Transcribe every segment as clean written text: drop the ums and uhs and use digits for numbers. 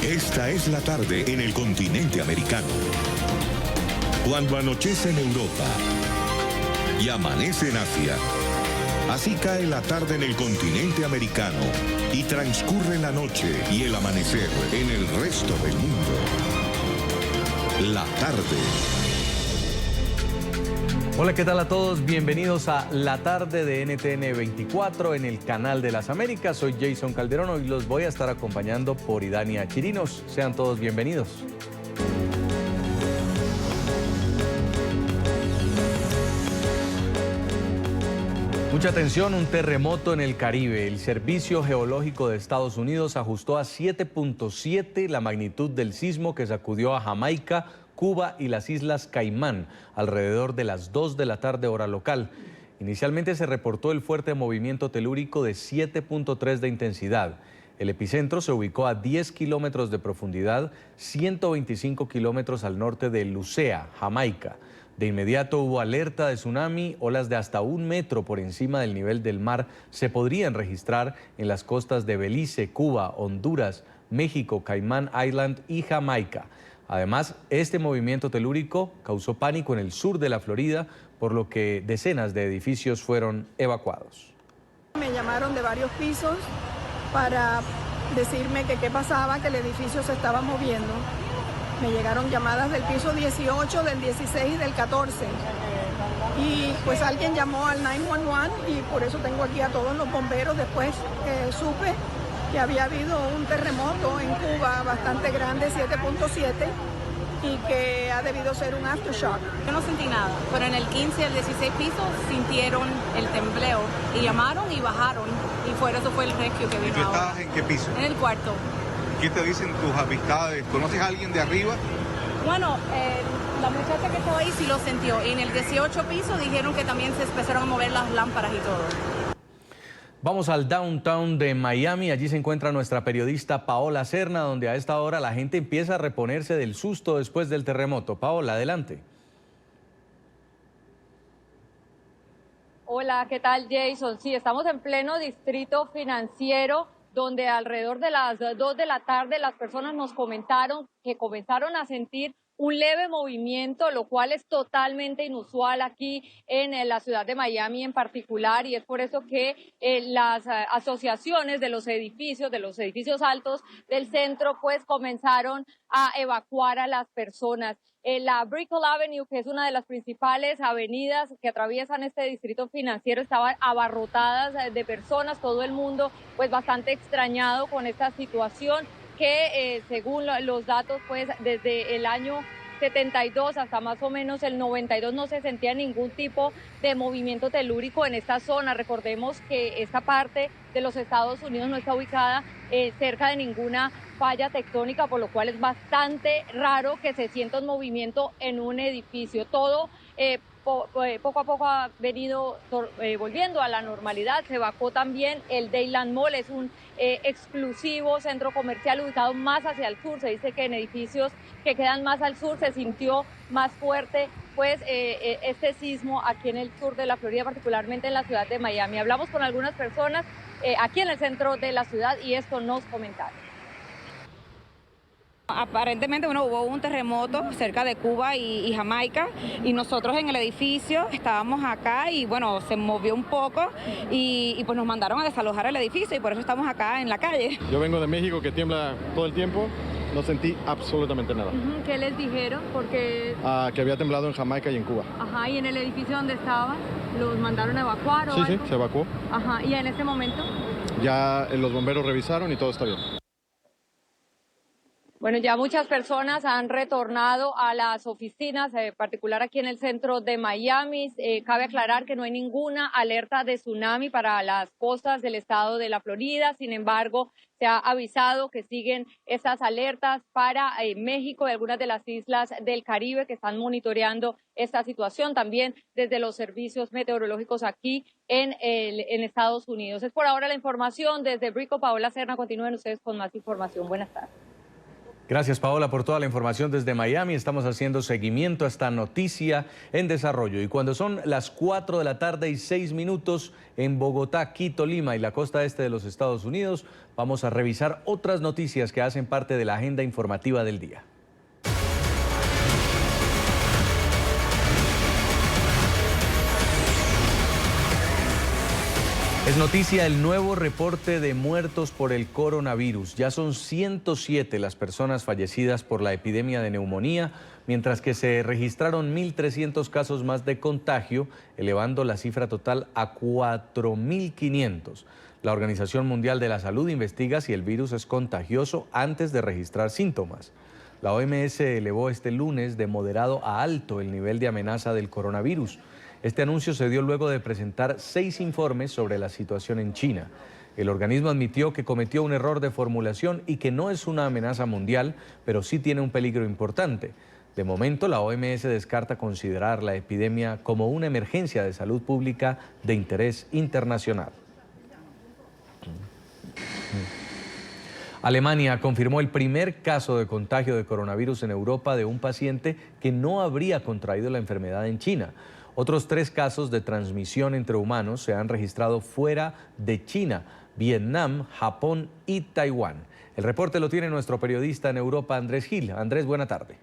Esta es la tarde en el continente americano. Cuando anochece en Europa y amanece en Asia, así cae la tarde en el continente americano y transcurre la noche y el amanecer en el resto del mundo. La tarde. Hola, ¿qué tal a todos? Bienvenidos a La Tarde de NTN 24 en el Canal de las Américas. Soy Jason Calderón, hoy los voy a estar acompañando por Idania Chirinos. Sean todos bienvenidos. Mucha atención, un terremoto en el Caribe. El Servicio Geológico de Estados Unidos ajustó a 7.7 la magnitud del sismo que sacudió a Jamaica, Cuba y las Islas Caimán alrededor de las 2 de la tarde hora local. Inicialmente se reportó el fuerte movimiento telúrico de 7.3 de intensidad. El epicentro se ubicó a 10 kilómetros de profundidad, 125 kilómetros al norte de Lucea, Jamaica. De inmediato hubo alerta de tsunami, olas de hasta 1 metro por encima del nivel del mar se podrían registrar en las costas de Belice, Cuba, Honduras, México, Caimán Island y Jamaica. Además, este movimiento telúrico causó pánico en el sur de la Florida, por lo que decenas de edificios fueron evacuados. Me llamaron de varios pisos para decirme que qué pasaba, que el edificio se estaba moviendo. Me llegaron llamadas del piso 18, del 16 y del 14. Y pues alguien llamó al 911 y por eso tengo aquí a todos los bomberos. Después supe que había habido un terremoto en Cuba bastante grande, 7.7, y que ha debido ser un aftershock. Yo no sentí nada, pero en el 15 y el 16 piso sintieron el tembleo y llamaron y bajaron, y eso fue el rescue que vino. ¿Y tú ahora. estás en qué piso? En el cuarto. ¿Qué te dicen tus amistades? ¿Conoces a alguien de arriba? Bueno, la muchacha que estaba ahí sí lo sintió, y en el 18 piso dijeron que también se empezaron a mover las lámparas y todo. Vamos al downtown de Miami, allí se encuentra nuestra periodista Paola Serna, donde a esta hora la gente empieza a reponerse del susto después del terremoto. Paola, adelante. Hola, ¿qué tal, Jason? Sí, estamos en pleno distrito financiero, donde alrededor de las 2 de la tarde las personas nos comentaron que comenzaron a sentir un leve movimiento, lo cual es totalmente inusual aquí en la ciudad de Miami en particular, y es por eso que las asociaciones de los edificios altos del centro, pues comenzaron a evacuar a las personas. La Brickell Avenue, que es una de las principales avenidas que atraviesan este distrito financiero, estaba abarrotada de personas, todo el mundo pues bastante extrañado con esta situación, que según los datos, pues desde el año 72 hasta más o menos el 92 no se sentía ningún tipo de movimiento telúrico en esta zona. Recordemos que esta parte de los Estados Unidos no está ubicada cerca de ninguna falla tectónica, por lo cual es bastante raro que se sienta un movimiento en un edificio. Todo poco a poco ha venido volviendo a la normalidad. Se evacuó también el Dayland Mall, es un exclusivo centro comercial ubicado más hacia el sur. Se dice que en edificios que quedan más al sur se sintió más fuerte pues este sismo aquí en el sur de la Florida, particularmente en la ciudad de Miami. Hablamos con algunas personas aquí en el centro de la ciudad y esto nos comentaron. Aparentemente, hubo un terremoto cerca de Cuba y Jamaica, y nosotros en el edificio estábamos acá y se movió un poco y pues nos mandaron a desalojar el edificio y por eso estamos acá en la calle. Yo vengo de México, que tiembla todo el tiempo, no sentí absolutamente nada. ¿Qué les dijeron? Porque que había temblado en Jamaica y en Cuba. Ajá, ¿y en el edificio donde estaban los mandaron a evacuar o Sí, algo? sí, se evacuó. Ajá, ¿y en este momento? Ya los bomberos revisaron y todo está bien. Bueno, ya muchas personas han retornado a las oficinas, en particular aquí en el centro de Miami. Cabe aclarar que no hay ninguna alerta de tsunami para las costas del estado de la Florida. Sin embargo, se ha avisado que siguen estas alertas para México y algunas de las islas del Caribe que están monitoreando esta situación. También desde los servicios meteorológicos aquí en Estados Unidos. Es por ahora la información. Desde Brickell, Paola Serna. Continúen ustedes con más información. Buenas tardes. Gracias, Paola, por toda la información desde Miami. Estamos haciendo seguimiento a esta noticia en desarrollo. Y cuando son las 4 de la tarde y 6 minutos en Bogotá, Quito, Lima y la costa este de los Estados Unidos, vamos a revisar otras noticias que hacen parte de la agenda informativa del día. Es noticia el nuevo reporte de muertos por el coronavirus. Ya son 107 las personas fallecidas por la epidemia de neumonía, mientras que se registraron 1.300 casos más de contagio, elevando la cifra total a 4.500. La Organización Mundial de la Salud investiga si el virus es contagioso antes de registrar síntomas. La OMS elevó este lunes de moderado a alto el nivel de amenaza del coronavirus. Este anuncio se dio luego de presentar 6 informes sobre la situación en China. El organismo admitió que cometió un error de formulación y que no es una amenaza mundial, pero sí tiene un peligro importante. De momento, la OMS descarta considerar la epidemia como una emergencia de salud pública de interés internacional. Alemania confirmó el primer caso de contagio de coronavirus en Europa de un paciente que no habría contraído la enfermedad en China. Otros 3 casos de transmisión entre humanos se han registrado fuera de China, Vietnam, Japón y Taiwán. El reporte lo tiene nuestro periodista en Europa, Andrés Gil. Andrés, buena tarde.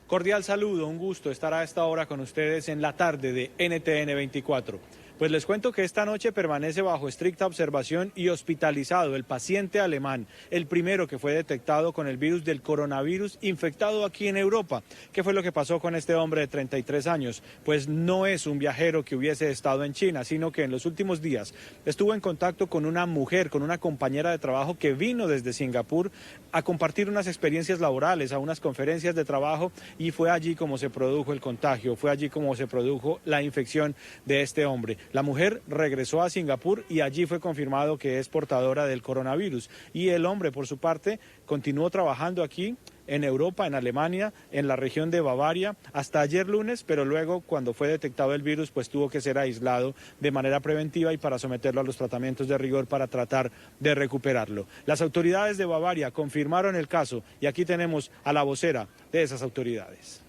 Cordial saludo, un gusto estar a esta hora con ustedes en la tarde de NTN 24. Pues les cuento que esta noche permanece bajo estricta observación y hospitalizado el paciente alemán, el primero que fue detectado con el virus del coronavirus infectado aquí en Europa. ¿Qué fue lo que pasó con este hombre de 33 años? Pues no es un viajero que hubiese estado en China, sino que en los últimos días estuvo en contacto con una mujer, con una compañera de trabajo que vino desde Singapur a compartir unas experiencias laborales, a unas conferencias de trabajo, y fue allí como se produjo el contagio, fue allí como se produjo la infección de este hombre. La mujer regresó a Singapur y allí fue confirmado que es portadora del coronavirus. Y el hombre, por su parte, continuó trabajando aquí en Europa, en Alemania, en la región de Bavaria, hasta ayer lunes, pero luego, cuando fue detectado el virus, pues tuvo que ser aislado de manera preventiva y para someterlo a los tratamientos de rigor para tratar de recuperarlo. Las autoridades de Bavaria confirmaron el caso y aquí tenemos a la vocera de esas autoridades.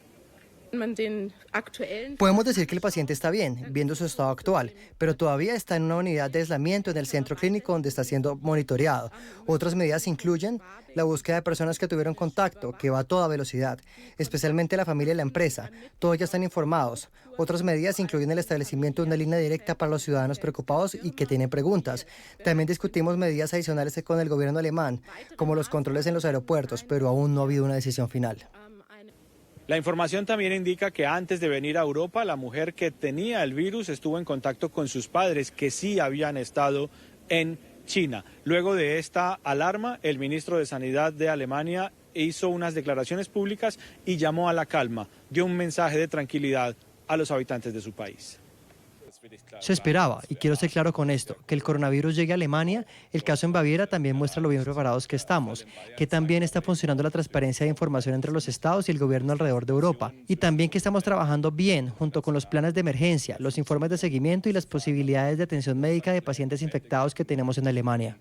Podemos decir que el paciente está bien, viendo su estado actual, pero todavía está en una unidad de aislamiento en el centro clínico donde está siendo monitoreado. Otras medidas incluyen la búsqueda de personas que tuvieron contacto, que va a toda velocidad, especialmente la familia y la empresa. Todos ya están informados. Otras medidas incluyen el establecimiento de una línea directa para los ciudadanos preocupados y que tienen preguntas. También discutimos medidas adicionales con el gobierno alemán, como los controles en los aeropuertos, pero aún no ha habido una decisión final. La información también indica que antes de venir a Europa, la mujer que tenía el virus estuvo en contacto con sus padres, que sí habían estado en China. Luego de esta alarma, el ministro de Sanidad de Alemania hizo unas declaraciones públicas y llamó a la calma, dio un mensaje de tranquilidad a los habitantes de su país. Se esperaba, y quiero ser claro con esto, que el coronavirus llegue a Alemania. El caso en Baviera también muestra lo bien preparados que estamos, que también está funcionando la transparencia de información entre los estados y el gobierno alrededor de Europa, y también que estamos trabajando bien junto con los planes de emergencia, los informes de seguimiento y las posibilidades de atención médica de pacientes infectados que tenemos en Alemania.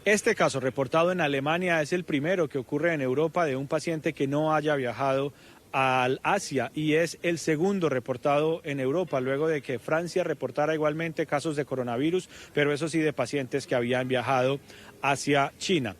Este caso reportado en Alemania es el primero que ocurre en Europa de un paciente que no haya viajado al Asia y es el segundo reportado en Europa, luego de que Francia reportara igualmente casos de coronavirus, pero eso sí de pacientes que habían viajado hacia China.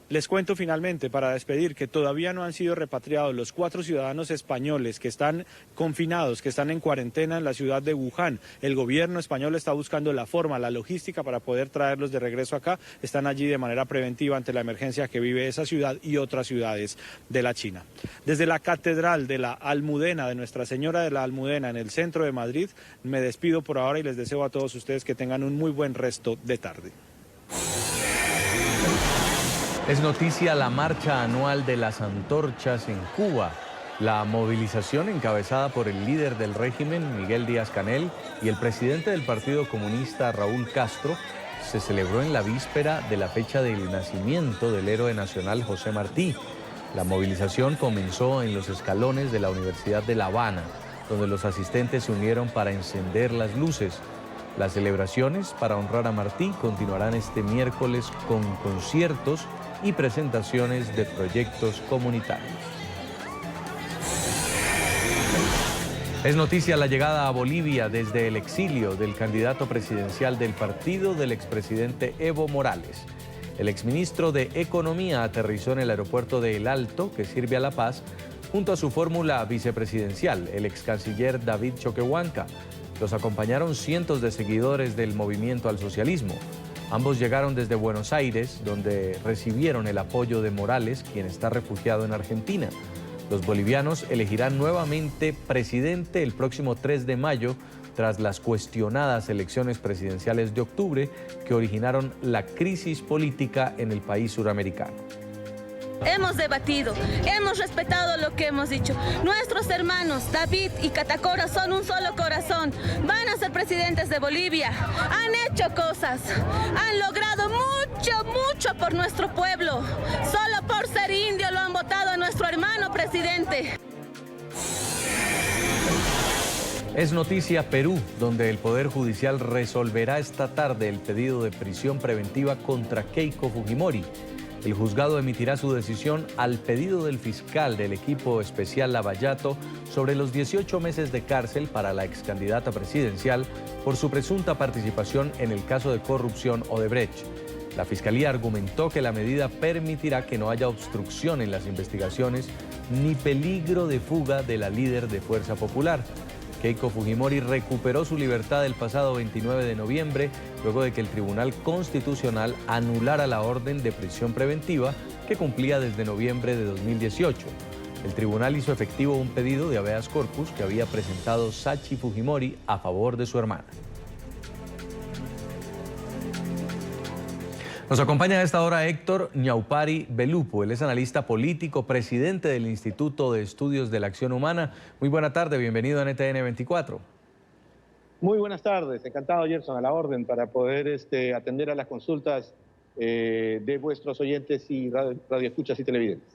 Les cuento finalmente, para despedir, que todavía no han sido repatriados los 4 ciudadanos españoles que están confinados, que están en cuarentena en la ciudad de Wuhan. El gobierno español está buscando la forma, la logística para poder traerlos de regreso acá. Están allí de manera preventiva ante la emergencia que vive esa ciudad y otras ciudades de la China. Desde la Catedral de la Almudena, de Nuestra Señora de la Almudena, en el centro de Madrid, me despido por ahora y les deseo a todos ustedes que tengan un muy buen resto de tarde. Es noticia la marcha anual de las antorchas en Cuba. La movilización encabezada por el líder del régimen, Miguel Díaz-Canel, y el presidente del Partido Comunista, Raúl Castro, se celebró en la víspera de la fecha del nacimiento del héroe nacional José Martí. La movilización comenzó en los escalones de la Universidad de La Habana, donde los asistentes se unieron para encender las luces. Las celebraciones para honrar a Martí continuarán este miércoles con conciertos y presentaciones de proyectos comunitarios. Es noticia la llegada a Bolivia desde el exilio del candidato presidencial del partido del expresidente Evo Morales. El exministro de Economía aterrizó en el aeropuerto de El Alto, que sirve a La Paz, junto a su fórmula vicepresidencial, el excanciller David Choquehuanca. Los acompañaron cientos de seguidores del Movimiento al Socialismo. Ambos llegaron desde Buenos Aires, donde recibieron el apoyo de Morales, quien está refugiado en Argentina. Los bolivianos elegirán nuevamente presidente el próximo 3 de mayo, tras las cuestionadas elecciones presidenciales de octubre que originaron la crisis política en el país suramericano. Hemos debatido, hemos respetado lo que hemos dicho. Nuestros hermanos David y Catacora son un solo corazón. Van a ser presidentes de Bolivia. Han hecho cosas, han logrado mucho por nuestro pueblo. Solo por ser indio lo han votado a nuestro hermano presidente. Es noticia Perú, donde el Poder Judicial resolverá esta tarde el pedido de prisión preventiva contra Keiko Fujimori. El juzgado emitirá su decisión al pedido del fiscal del equipo especial Lavallato sobre los 18 meses de cárcel para la excandidata presidencial por su presunta participación en el caso de corrupción Odebrecht. La Fiscalía argumentó que la medida permitirá que no haya obstrucción en las investigaciones ni peligro de fuga de la líder de Fuerza Popular. Keiko Fujimori recuperó su libertad el pasado 29 de noviembre, luego de que el Tribunal Constitucional anulara la orden de prisión preventiva que cumplía desde noviembre de 2018. El tribunal hizo efectivo un pedido de habeas corpus que había presentado Sachi Fujimori a favor de su hermana. Nos acompaña a esta hora Héctor Ñaupari Belupo. Él es analista político, presidente del Instituto de Estudios de la Acción Humana. Muy buena tarde, bienvenido a NTN 24. Muy buenas tardes, encantado Gerson, a la orden para poder atender a las consultas de vuestros oyentes y radioescuchas y televidentes.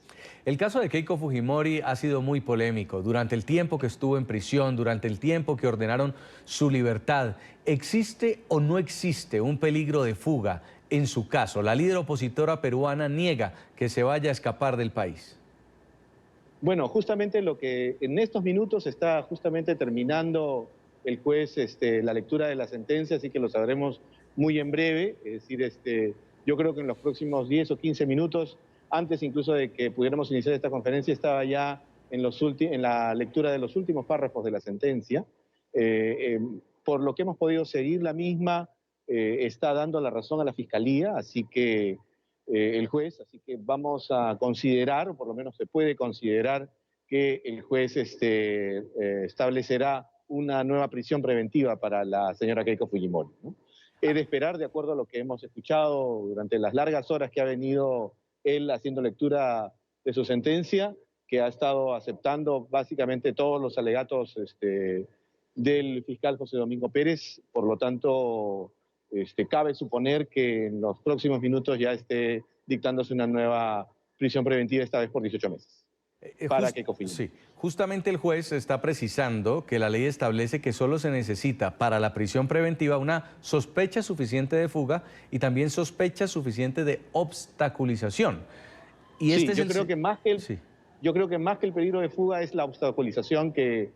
El caso de Keiko Fujimori ha sido muy polémico. Durante el tiempo que estuvo en prisión, durante el tiempo que ordenaron su libertad, ¿existe o no existe un peligro de fuga? En su caso, la líder opositora peruana niega que se vaya a escapar del país. Bueno, justamente lo que en estos minutos está justamente terminando el juez la lectura de la sentencia, así que lo sabremos muy en breve. Es decir, yo creo que en los próximos 10 o 15 minutos, antes incluso de que pudiéramos iniciar esta conferencia, estaba ya en la lectura de los últimos párrafos de la sentencia. Por lo que hemos podido seguir la misma, está dando la razón a la Fiscalía, así que el juez, así que vamos a considerar, o por lo menos se puede considerar, que el juez establecerá una nueva prisión preventiva para la señora Keiko Fujimori, ¿no? He de esperar, de acuerdo a lo que hemos escuchado durante las largas horas que ha venido él haciendo lectura de su sentencia, que ha estado aceptando básicamente todos los alegatos del fiscal José Domingo Pérez. Por lo tanto, cabe suponer que en los próximos minutos ya esté dictándose una nueva prisión preventiva, esta vez por 18 meses. Para Keiko Fujimori. Sí, justamente el juez está precisando que la ley establece que solo se necesita para la prisión preventiva una sospecha suficiente de fuga y también sospecha suficiente de obstaculización. Y sí, yo creo que más que el peligro de fuga es la obstaculización que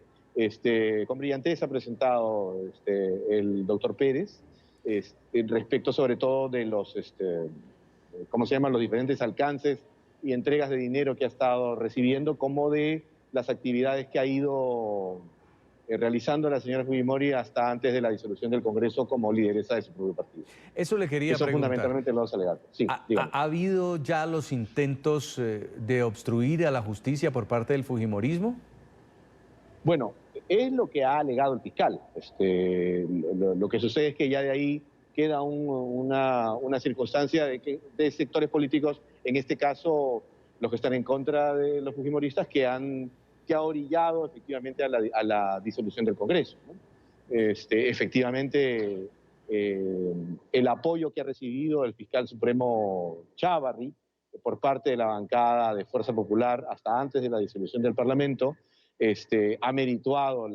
con brillantez ha presentado el doctor Pérez, respecto sobre todo de los, ¿cómo se llaman?, los diferentes alcances y entregas de dinero que ha estado recibiendo, como de las actividades que ha ido realizando la señora Fujimori hasta antes de la disolución del Congreso como lideresa de su propio partido. Eso le quería preguntar. Fundamentalmente los alegatos. Sí, ¿Ha habido ya los intentos de obstruir a la justicia por parte del fujimorismo? Bueno, es lo que ha alegado el fiscal. Lo que sucede es que ya de ahí queda una circunstancia de sectores políticos, en este caso los que están en contra de los fujimoristas, que ha orillado efectivamente a la disolución del Congreso, ¿no? Efectivamente, el apoyo que ha recibido el fiscal supremo Chávarri por parte de la bancada de Fuerza Popular hasta antes de la disolución del Parlamento ha merituado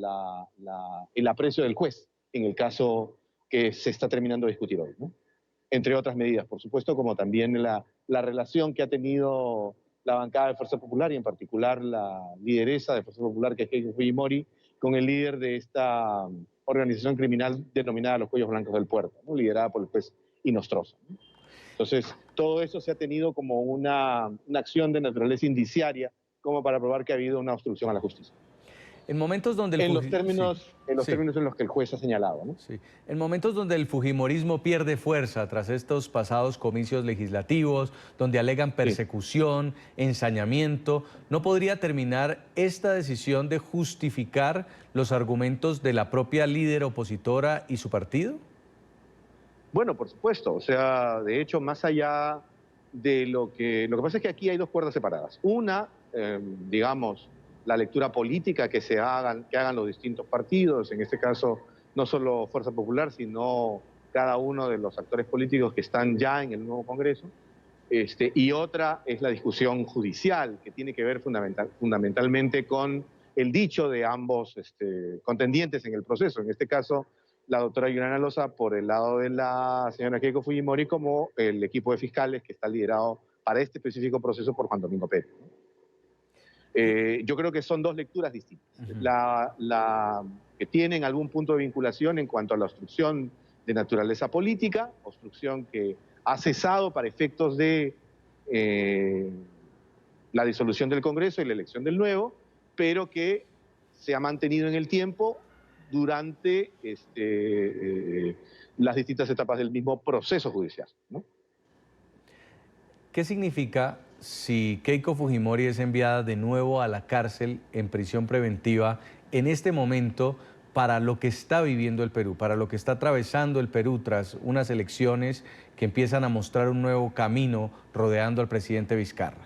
el aprecio del juez en el caso que se está terminando de discutir hoy, ¿no? Entre otras medidas, por supuesto, como también la relación que ha tenido la bancada de Fuerza Popular y en particular la lideresa de Fuerza Popular, que es Keiko Fujimori, con el líder de esta organización criminal denominada Los Cuellos Blancos del Puerto, ¿no? Liderada por el juez Inostroza, ¿no? Entonces, todo eso se ha tenido como una acción de naturaleza indiciaria, como para probar que ha habido una obstrucción a la justicia. En momentos donde en los términos en los que el juez ha señalado, ¿no? Sí. En momentos donde el fujimorismo pierde fuerza tras estos pasados comicios legislativos, donde alegan persecución, ensañamiento, ¿no podría terminar esta decisión de justificar los argumentos de la propia líder opositora y su partido? Bueno, por supuesto. O sea, de hecho, más allá de lo que pasa es que aquí hay dos cuerdas separadas. Una, digamos, la lectura política que hagan los distintos partidos, en este caso no solo Fuerza Popular, sino cada uno de los actores políticos que están ya en el nuevo Congreso, y otra es la discusión judicial, que tiene que ver fundamentalmente con el dicho de ambos contendientes en el proceso, en este caso la doctora Juliana Loza por el lado de la señora Keiko Fujimori, como el equipo de fiscales que está liderado para este específico proceso por Juan Domingo Pérez. Yo creo que son dos lecturas distintas. La que tienen algún punto de vinculación en cuanto a la obstrucción de naturaleza política, obstrucción que ha cesado para efectos de la disolución del Congreso y la elección del nuevo, pero que se ha mantenido en el tiempo durante las distintas etapas del mismo proceso judicial, ¿no? ¿Qué significa si Keiko Fujimori es enviada de nuevo a la cárcel en prisión preventiva en este momento para lo que está viviendo el Perú, para lo que está atravesando el Perú tras unas elecciones que empiezan a mostrar un nuevo camino rodeando al presidente Vizcarra?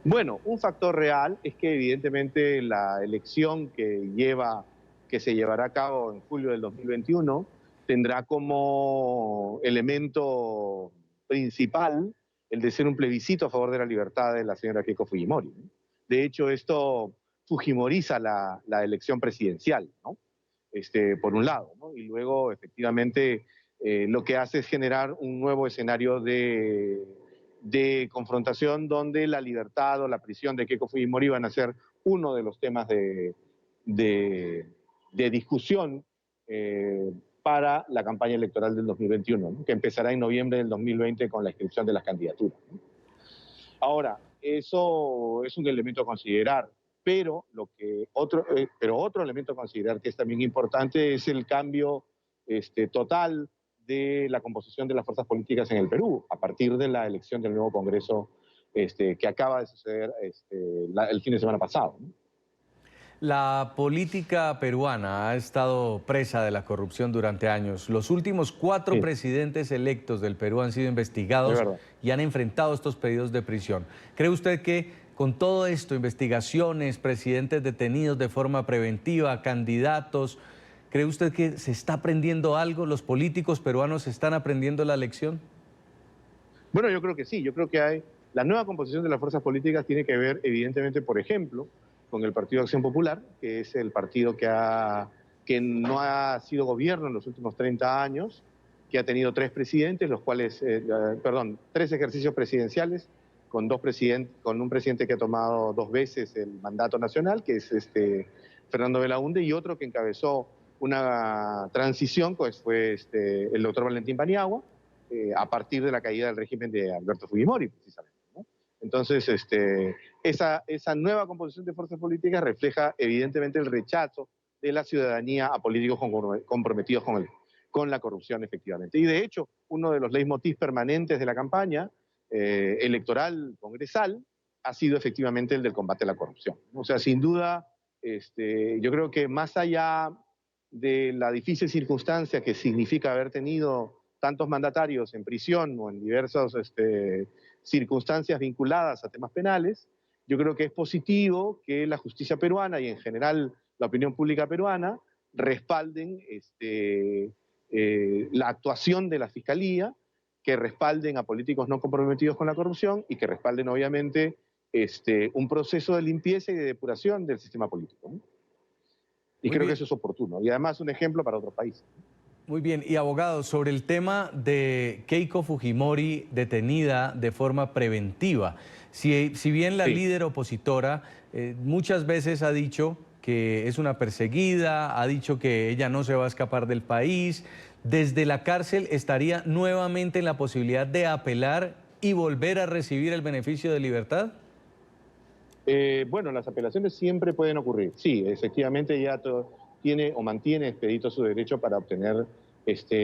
Bueno, un factor real es que evidentemente la elección que se llevará a cabo en julio del 2021 tendrá como elemento principal el de ser un plebiscito a favor de la libertad de la señora Keiko Fujimori, ¿no? De hecho, esto fujimoriza la elección presidencial, ¿no? Por un lado, ¿no? Y luego, efectivamente, lo que hace es generar un nuevo escenario de confrontación donde la libertad o la prisión de Keiko Fujimori van a ser uno de los temas de discusión para la campaña electoral del 2021, ¿no? Que empezará en noviembre del 2020 con la inscripción de las candidaturas, ¿no? Ahora, eso es un elemento a considerar, pero otro elemento a considerar que es también importante es el cambio total de la composición de las fuerzas políticas en el Perú, a partir de la elección del nuevo Congreso que acaba de suceder el fin de semana pasado, ¿no? La política peruana ha estado presa de la corrupción durante años. Los últimos 4 presidentes electos del Perú han sido investigados y han enfrentado estos pedidos de prisión. ¿Cree usted que con todo esto, investigaciones, presidentes detenidos de forma preventiva, candidatos, cree usted que se está aprendiendo algo? ¿Los políticos peruanos están aprendiendo la lección? Bueno, yo creo que sí. Yo creo que la nueva composición de las fuerzas políticas tiene que ver, evidentemente, por ejemplo, con el Partido de Acción Popular, que es el partido que no ha sido gobierno en los últimos 30 años, que ha tenido 3 presidentes, 3 ejercicios presidenciales, con un presidente que ha tomado 2 veces el mandato nacional, que es Fernando Belaúnde, y otro que encabezó una transición, pues fue el doctor Valentín Paniagua, a partir de la caída del régimen de Alberto Fujimori, precisamente, ¿no? Entonces, esa nueva composición de fuerzas políticas refleja evidentemente el rechazo de la ciudadanía a políticos comprometidos con la corrupción, efectivamente. Y de hecho, uno de los leitmotiv permanentes de la campaña electoral congresal ha sido efectivamente el del combate a la corrupción. O sea, sin duda, yo creo que más allá de la difícil circunstancia que significa haber tenido tantos mandatarios en prisión o en diversas circunstancias vinculadas a temas penales, yo creo que es positivo que la justicia peruana y en general la opinión pública peruana respalden la actuación de la Fiscalía, que respalden a políticos no comprometidos con la corrupción y que respalden obviamente un proceso de limpieza y de depuración del sistema político, ¿no? Y creo que eso es oportuno. Y además un ejemplo para otros países. Muy bien, y abogado, sobre el tema de Keiko Fujimori detenida de forma preventiva. Si bien la líder opositora muchas veces ha dicho que es una perseguida, ha dicho que ella no se va a escapar del país, desde la cárcel estaría nuevamente en la posibilidad de apelar y volver a recibir el beneficio de libertad. Bueno, las apelaciones siempre pueden ocurrir. Sí, efectivamente ya tiene o mantiene expedito su derecho para obtener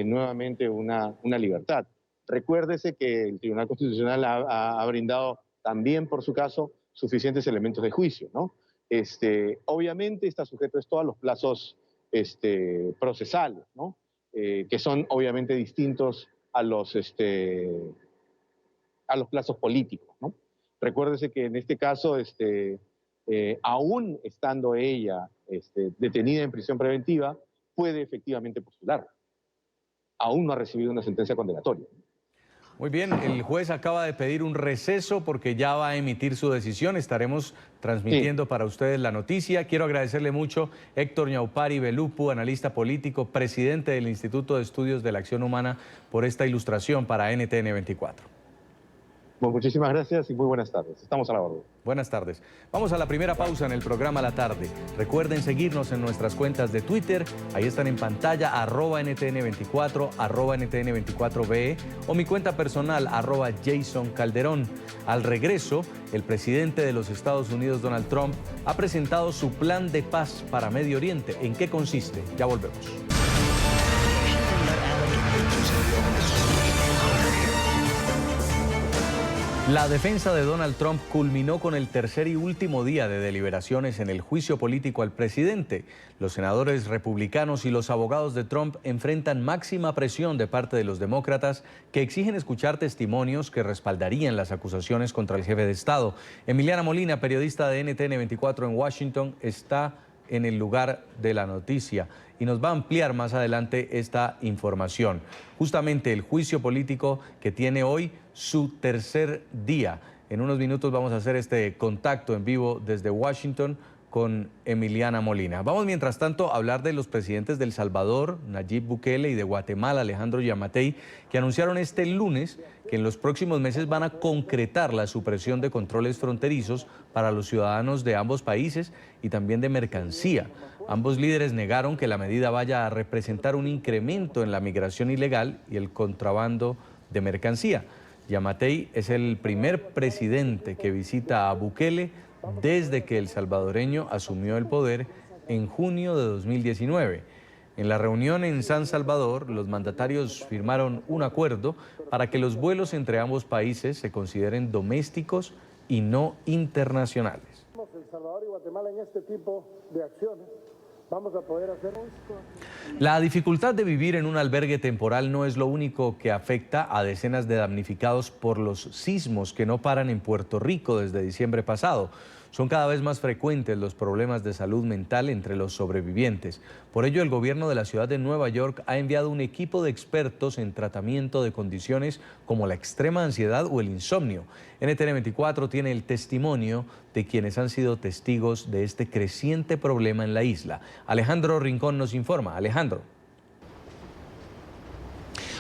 nuevamente una libertad. Recuérdese que el Tribunal Constitucional ha brindado también, por su caso, suficientes elementos de juicio, ¿no? Obviamente está sujeto esto a los plazos procesales, ¿no? Que son obviamente distintos a los plazos políticos, ¿no? Recuérdese que en este caso, aún estando ella detenida en prisión preventiva, puede efectivamente postular. Aún no ha recibido una sentencia condenatoria. Muy bien, el juez acaba de pedir un receso porque ya va a emitir su decisión. Estaremos transmitiendo para ustedes la noticia. Quiero agradecerle mucho Héctor Ñaupari Belupu, analista político, presidente del Instituto de Estudios de la Acción Humana, por esta ilustración para NTN 24. Bueno, muchísimas gracias y muy buenas tardes. Estamos a la orden. Buenas tardes. Vamos a la primera pausa en el programa La Tarde. Recuerden seguirnos en nuestras cuentas de Twitter. Ahí están en pantalla, @NTN24, @NTN24BE o mi cuenta personal, @JasonCalderón. Al regreso, el presidente de los Estados Unidos, Donald Trump, ha presentado su plan de paz para Medio Oriente. ¿En qué consiste? Ya volvemos. La defensa de Donald Trump culminó con el tercer y último día de deliberaciones en el juicio político al presidente. Los senadores republicanos y los abogados de Trump enfrentan máxima presión de parte de los demócratas, que exigen escuchar testimonios que respaldarían las acusaciones contra el jefe de Estado. Emiliana Molina, periodista de NTN 24 en Washington, está en el lugar de la noticia y nos va a ampliar más adelante esta información. Justamente el juicio político que tiene hoy su tercer día. En unos minutos vamos a hacer este contacto en vivo desde Washington con Emiliana Molina. Vamos mientras tanto a hablar de los presidentes de El Salvador, Nayib Bukele, y de Guatemala, Alejandro Yamatei, que anunciaron este lunes que en los próximos meses van a concretar la supresión de controles fronterizos para los ciudadanos de ambos países y también de mercancía. Ambos líderes negaron que la medida vaya a representar un incremento en la migración ilegal y el contrabando de mercancía. Yamatei es el primer presidente que visita a Bukele desde que el salvadoreño asumió el poder en junio de 2019. En la reunión en San Salvador, los mandatarios firmaron un acuerdo para que los vuelos entre ambos países se consideren domésticos y no internacionales. El Salvador y Guatemala en este tipo de acciones vamos a poder hacer. La dificultad de vivir en un albergue temporal no es lo único que afecta a decenas de damnificados por los sismos que no paran en Puerto Rico desde diciembre pasado. Son cada vez más frecuentes los problemas de salud mental entre los sobrevivientes. Por ello, el gobierno de la ciudad de Nueva York ha enviado un equipo de expertos en tratamiento de condiciones como la extrema ansiedad o el insomnio. NTN 24 tiene el testimonio de quienes han sido testigos de este creciente problema en la isla. Alejandro Rincón nos informa. Alejandro.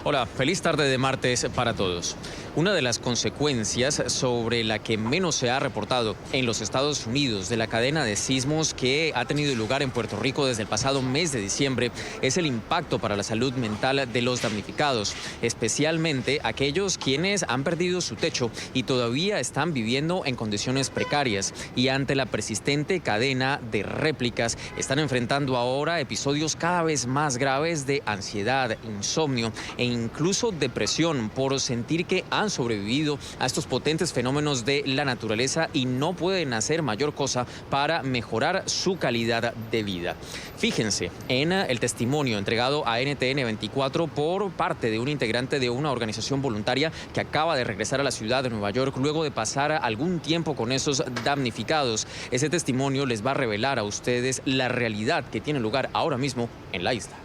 Hola, feliz tarde de martes para todos. Una de las consecuencias sobre la que menos se ha reportado en los Estados Unidos de la cadena de sismos que ha tenido lugar en Puerto Rico desde el pasado mes de diciembre es el impacto para la salud mental de los damnificados, especialmente aquellos quienes han perdido su techo y todavía están viviendo en condiciones precarias, y ante la persistente cadena de réplicas están enfrentando ahora episodios cada vez más graves de ansiedad, insomnio e incluso depresión por sentir que han sobrevivido a estos potentes fenómenos de la naturaleza y no pueden hacer mayor cosa para mejorar su calidad de vida. Fíjense en el testimonio entregado a NTN 24 por parte de un integrante de una organización voluntaria que acaba de regresar a la ciudad de Nueva York luego de pasar algún tiempo con esos damnificados. Ese testimonio les va a revelar a ustedes la realidad que tiene lugar ahora mismo en la isla.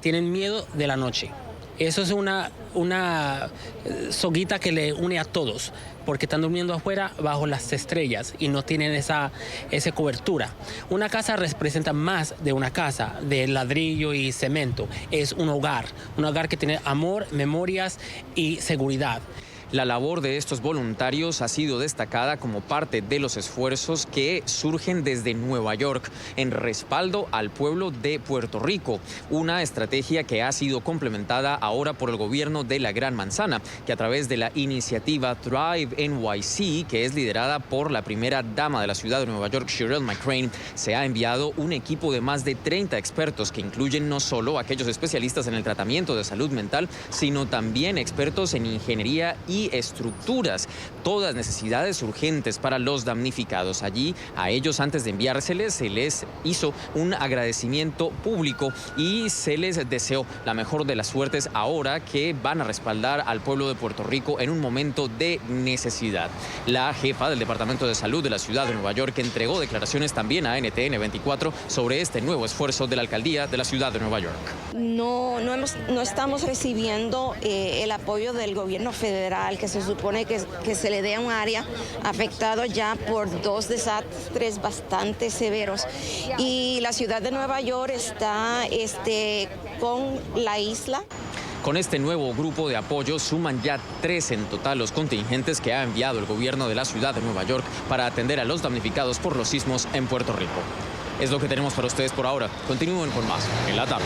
Tienen miedo de la noche. Eso es una soguita que le une a todos, porque están durmiendo afuera bajo las estrellas y no tienen esa cobertura. Una casa representa más de una casa de ladrillo y cemento. Es un hogar que tiene amor, memorias y seguridad. La labor de estos voluntarios ha sido destacada como parte de los esfuerzos que surgen desde Nueva York en respaldo al pueblo de Puerto Rico. Una estrategia que ha sido complementada ahora por el gobierno de la Gran Manzana, que a través de la iniciativa Thrive NYC, que es liderada por la primera dama de la ciudad de Nueva York, Cheryl McCrane, se ha enviado un equipo de más de 30 expertos que incluyen no solo aquellos especialistas en el tratamiento de salud mental, sino también expertos en ingeniería y estructuras, todas necesidades urgentes para los damnificados. Allí a ellos, antes de enviárseles, se les hizo un agradecimiento público y se les deseó la mejor de las suertes ahora que van a respaldar al pueblo de Puerto Rico en un momento de necesidad. La jefa del Departamento de Salud de la ciudad de Nueva York entregó declaraciones también a NTN 24 sobre este nuevo esfuerzo de la alcaldía de la ciudad de Nueva York. No estamos recibiendo el apoyo del gobierno federal, que se supone que se le dé a un área afectado ya por 2 desastres bastante severos. Y la ciudad de Nueva York está con la isla. Con este nuevo grupo de apoyo suman ya 3 en total los contingentes que ha enviado el gobierno de la ciudad de Nueva York para atender a los damnificados por los sismos en Puerto Rico. Es lo que tenemos para ustedes por ahora. Continúen con más en la tarde.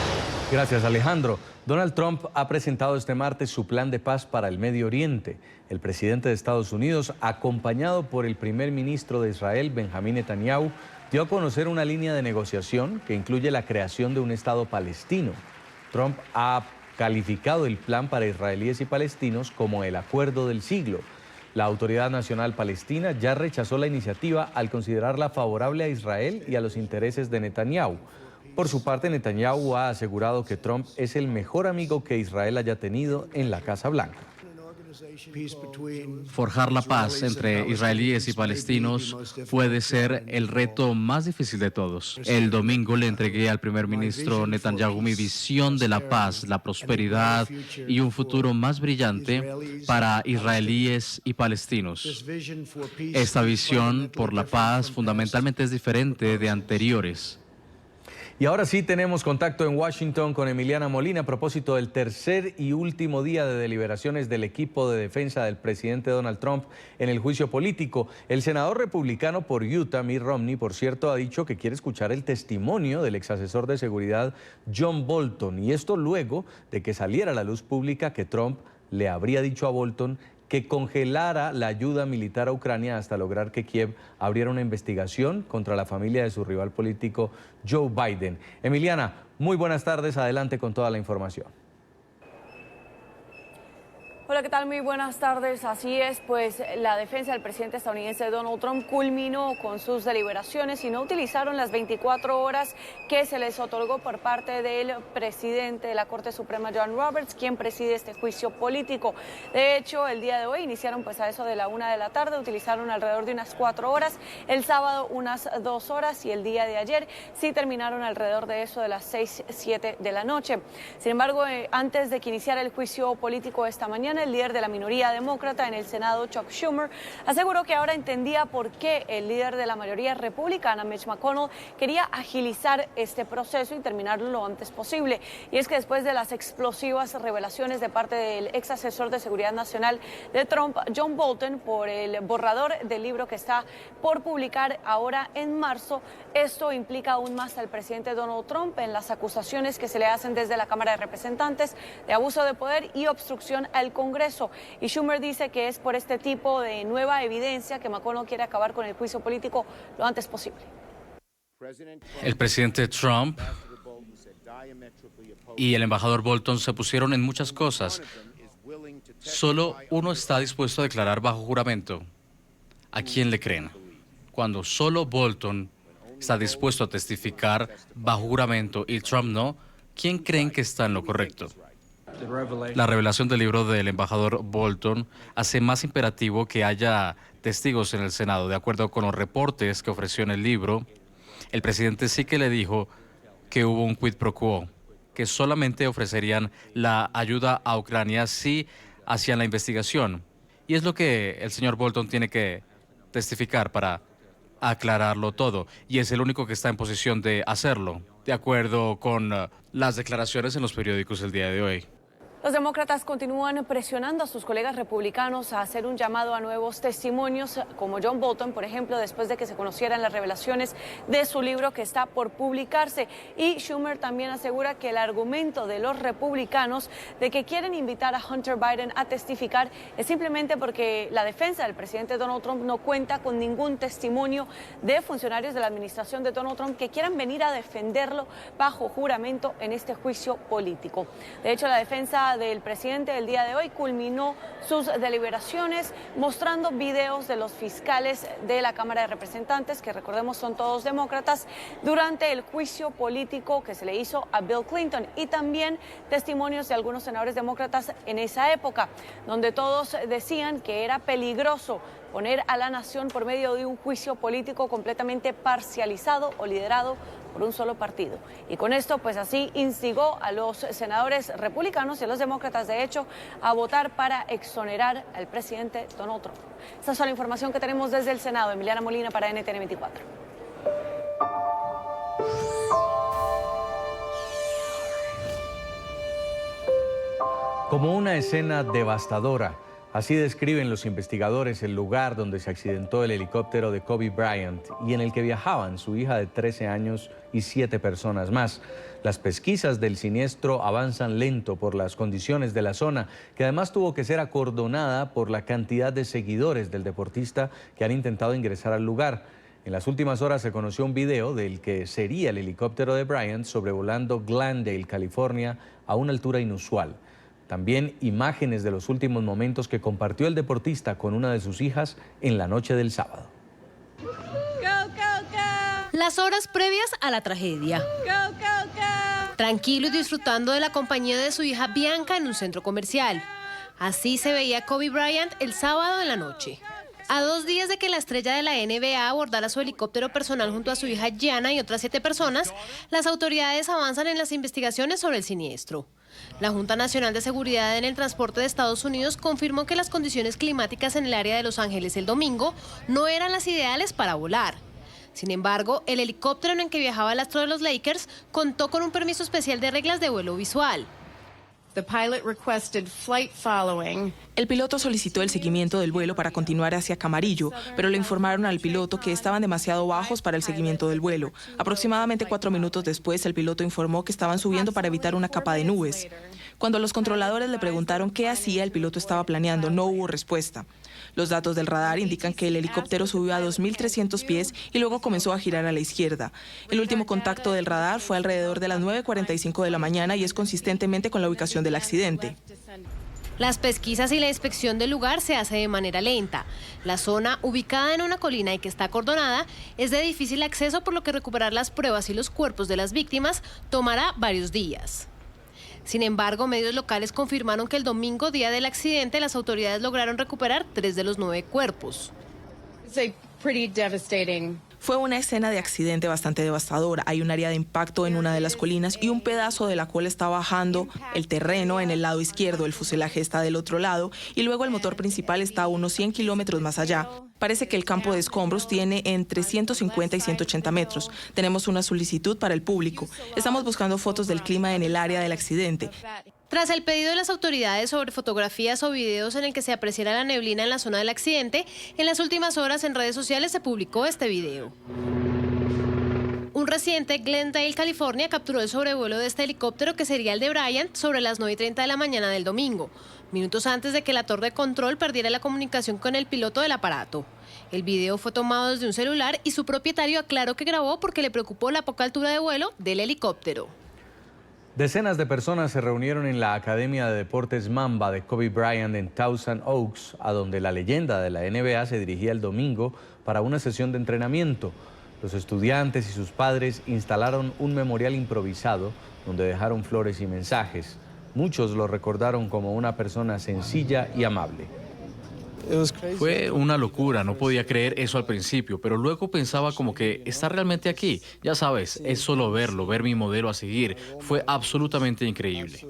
Gracias, Alejandro. Donald Trump ha presentado este martes su plan de paz para el Medio Oriente. El presidente de Estados Unidos, acompañado por el primer ministro de Israel, Benjamín Netanyahu, dio a conocer una línea de negociación que incluye la creación de un Estado palestino. Trump ha calificado el plan para israelíes y palestinos como el acuerdo del siglo. La Autoridad Nacional Palestina ya rechazó la iniciativa al considerarla favorable a Israel y a los intereses de Netanyahu. Por su parte, Netanyahu ha asegurado que Trump es el mejor amigo que Israel haya tenido en la Casa Blanca. Forjar la paz entre israelíes y palestinos puede ser el reto más difícil de todos. El domingo le entregué al primer ministro Netanyahu mi visión de la paz, la prosperidad y un futuro más brillante para israelíes y palestinos. Esta visión por la paz fundamentalmente es diferente de anteriores. Y ahora sí tenemos contacto en Washington con Emiliana Molina a propósito del tercer y último día de deliberaciones del equipo de defensa del presidente Donald Trump en el juicio político. El senador republicano por Utah, Mitt Romney, por cierto, ha dicho que quiere escuchar el testimonio del exasesor de seguridad John Bolton, y esto luego de que saliera a la luz pública que Trump le habría dicho a Bolton que congelara la ayuda militar a Ucrania hasta lograr que Kiev abriera una investigación contra la familia de su rival político Joe Biden. Emiliana, muy buenas tardes, adelante con toda la información. Hola, ¿qué tal? Muy buenas tardes. Así es, pues la defensa del presidente estadounidense Donald Trump culminó con sus deliberaciones y no utilizaron las 24 horas que se les otorgó por parte del presidente de la Corte Suprema, John Roberts, quien preside este juicio político. De hecho, el día de hoy iniciaron pues a eso de la 1 de la tarde, utilizaron alrededor de unas 4 horas, el sábado unas 2 horas y el día de ayer sí terminaron alrededor de eso de las 6, 7 de la noche. Sin embargo, antes de que iniciara el juicio político esta mañana, el líder de la minoría demócrata en el Senado, Chuck Schumer, aseguró que ahora entendía por qué el líder de la mayoría republicana, Mitch McConnell, quería agilizar este proceso y terminarlo lo antes posible. Y es que después de las explosivas revelaciones de parte del ex asesor de seguridad nacional de Trump, John Bolton, por el borrador del libro que está por publicar ahora en marzo, esto implica aún más al presidente Donald Trump en las acusaciones que se le hacen desde la Cámara de Representantes de abuso de poder y obstrucción al Congreso. Y Schumer dice que es por este tipo de nueva evidencia que McConnell quiere acabar con el juicio político lo antes posible. El presidente Trump y el embajador Bolton se pusieron en muchas cosas. Solo uno está dispuesto a declarar bajo juramento. ¿A quién le creen? Cuando solo Bolton está dispuesto a testificar bajo juramento y Trump no, ¿quién creen que está en lo correcto? La revelación del libro del embajador Bolton hace más imperativo que haya testigos en el Senado. De acuerdo con los reportes que ofreció en el libro, el presidente sí que le dijo que hubo un quid pro quo, que solamente ofrecerían la ayuda a Ucrania si hacían la investigación. Y es lo que el señor Bolton tiene que testificar para aclararlo todo. Y es el único que está en posición de hacerlo, de acuerdo con las declaraciones en los periódicos el día de hoy. Los demócratas continúan presionando a sus colegas republicanos a hacer un llamado a nuevos testimonios, como John Bolton, por ejemplo, después de que se conocieran las revelaciones de su libro que está por publicarse. Y Schumer también asegura que el argumento de los republicanos de que quieren invitar a Hunter Biden a testificar es simplemente porque la defensa del presidente Donald Trump no cuenta con ningún testimonio de funcionarios de la administración de Donald Trump que quieran venir a defenderlo bajo juramento en este juicio político. De hecho, la defensa del presidente el día de hoy culminó sus deliberaciones mostrando videos de los fiscales de la Cámara de Representantes, que recordemos son todos demócratas, durante el juicio político que se le hizo a Bill Clinton, y también testimonios de algunos senadores demócratas en esa época, donde todos decían que era peligroso poner a la nación por medio de un juicio político completamente parcializado o liderado por un solo partido. Y con esto, pues así instigó a los senadores republicanos y a los demócratas, de hecho, a votar para exonerar al presidente Donald Trump. Esta es la información que tenemos desde el Senado. Emiliana Molina para NTN 24. Como una escena devastadora, así describen los investigadores el lugar donde se accidentó el helicóptero de Kobe Bryant y en el que viajaban su hija de 13 años y 7 personas más. Las pesquisas del siniestro avanzan lento por las condiciones de la zona, que además tuvo que ser acordonada por la cantidad de seguidores del deportista que han intentado ingresar al lugar. En las últimas horas se conoció un video del que sería el helicóptero de Bryant sobrevolando Glendale, California, a una altura inusual. También imágenes de los últimos momentos que compartió el deportista con una de sus hijas en la noche del sábado. Las horas previas a la tragedia. Tranquilo y disfrutando de la compañía de su hija Bianca en un centro comercial. Así se veía Kobe Bryant el sábado en la noche. A 2 días de que la estrella de la NBA abordara su helicóptero personal junto a su hija Gianna y otras 7 personas, las autoridades avanzan en las investigaciones sobre el siniestro. La Junta Nacional de Seguridad en el Transporte de Estados Unidos confirmó que las condiciones climáticas en el área de Los Ángeles el domingo no eran las ideales para volar. Sin embargo, el helicóptero en el que viajaba el astro de los Lakers contó con un permiso especial de reglas de vuelo visual. El piloto solicitó el seguimiento del vuelo para continuar hacia Camarillo, pero le informaron al piloto que estaban demasiado bajos para el seguimiento del vuelo. Aproximadamente 4 minutos después, el piloto informó que estaban subiendo para evitar una capa de nubes. Cuando los controladores le preguntaron qué hacía, el piloto estaba planeando, no hubo respuesta. Los datos del radar indican que el helicóptero subió a 2.300 pies y luego comenzó a girar a la izquierda. El último contacto del radar fue alrededor de las 9:45 de la mañana y es consistentemente con la ubicación del accidente. Las pesquisas y la inspección del lugar se hace de manera lenta. La zona, ubicada en una colina y que está acordonada, es de difícil acceso, por lo que recuperar las pruebas y los cuerpos de las víctimas tomará varios días. Sin embargo, medios locales confirmaron que el domingo, día del accidente, las autoridades lograron recuperar 3 de los 9 cuerpos. Fue una escena de accidente bastante devastadora. Hay un área de impacto en una de las colinas y un pedazo de la cual está bajando el terreno en el lado izquierdo. El fuselaje está del otro lado y luego el motor principal está a unos 100 kilómetros más allá. Parece que el campo de escombros tiene entre 150 y 180 metros. Tenemos una solicitud para el público. Estamos buscando fotos del clima en el área del accidente. Tras el pedido de las autoridades sobre fotografías o videos en el que se apreciara la neblina en la zona del accidente, en las últimas horas en redes sociales se publicó este video. Un residente de Glendale, California, capturó el sobrevuelo de este helicóptero, que sería el de Bryant, sobre las 9:30 de la mañana del domingo, minutos antes de que la torre de control perdiera la comunicación con el piloto del aparato. El video fue tomado desde un celular y su propietario aclaró que grabó porque le preocupó la poca altura de vuelo del helicóptero. Decenas de personas se reunieron en la Academia de Deportes Mamba de Kobe Bryant en Thousand Oaks, a donde la leyenda de la NBA se dirigía el domingo para una sesión de entrenamiento. Los estudiantes y sus padres instalaron un memorial improvisado donde dejaron flores y mensajes. Muchos lo recordaron como una persona sencilla y amable. Fue una locura, no podía creer eso al principio, pero luego pensaba como que está realmente aquí. Ya sabes, es solo verlo, ver mi modelo a seguir. Fue absolutamente increíble.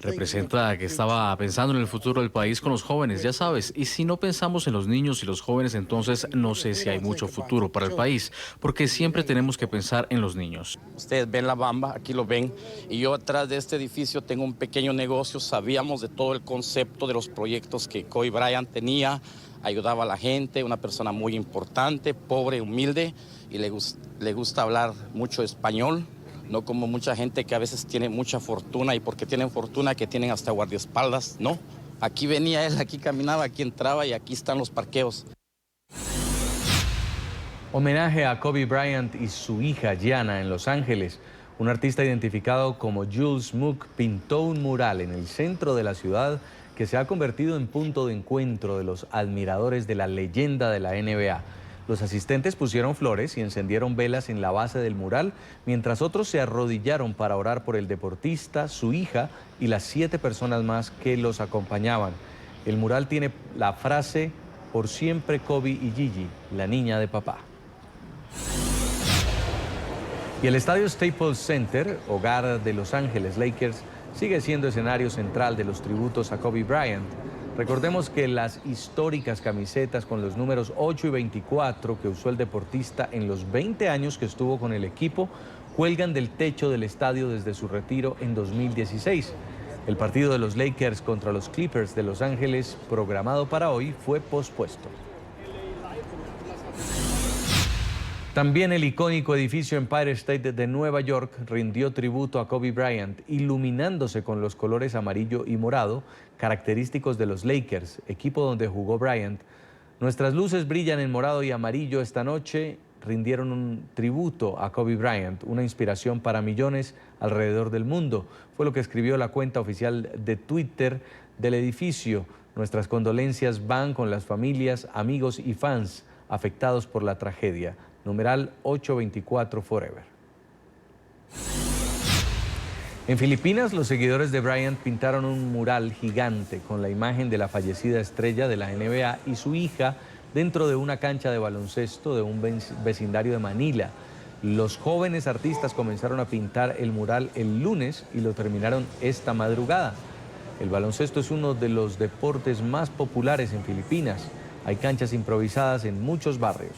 Representa que estaba pensando en el futuro del país con los jóvenes, ya sabes, y si no pensamos en los niños y los jóvenes, entonces no sé si hay mucho futuro para el país, porque siempre tenemos que pensar en los niños. Ustedes ven la Bamba, aquí lo ven, y yo atrás de este edificio tengo un pequeño negocio. Sabíamos de todo el concepto de los proyectos que Kobe Bryant tenía, ayudaba a la gente, una persona muy importante, pobre, humilde, y le gusta hablar mucho español. No como mucha gente que a veces tiene mucha fortuna y porque tienen fortuna que tienen hasta guardaespaldas, no. Aquí venía él, aquí caminaba, aquí entraba y aquí están los parqueos. Homenaje a Kobe Bryant y su hija Gianna en Los Ángeles. Un artista identificado como Jules Mook pintó un mural en el centro de la ciudad que se ha convertido en punto de encuentro de los admiradores de la leyenda de la NBA. Los asistentes pusieron flores y encendieron velas en la base del mural, mientras otros se arrodillaron para orar por el deportista, su hija y las 7 personas más que los acompañaban. El mural tiene la frase "Por siempre Kobe y Gigi, la niña de papá". Y el estadio Staples Center, hogar de Los Ángeles Lakers, sigue siendo escenario central de los tributos a Kobe Bryant. Recordemos que las históricas camisetas con los números 8 y 24 que usó el deportista en los 20 años que estuvo con el equipo cuelgan del techo del estadio desde su retiro en 2016. El partido de los Lakers contra los Clippers de Los Ángeles, programado para hoy, fue pospuesto. También el icónico edificio Empire State de Nueva York rindió tributo a Kobe Bryant, iluminándose con los colores amarillo y morado, característicos de los Lakers, equipo donde jugó Bryant. Nuestras luces brillan en morado y amarillo esta noche, rindieron un tributo a Kobe Bryant, una inspiración para millones alrededor del mundo. Fue lo que escribió la cuenta oficial de Twitter del edificio. Nuestras condolencias van con las familias, amigos y fans afectados por la tragedia. Numeral 824 Forever. En Filipinas, los seguidores de Bryant pintaron un mural gigante con la imagen de la fallecida estrella de la NBA y su hija dentro de una cancha de baloncesto de un vecindario de Manila. Los jóvenes artistas comenzaron a pintar el mural el lunes y lo terminaron esta madrugada. El baloncesto es uno de los deportes más populares en Filipinas. Hay canchas improvisadas en muchos barrios.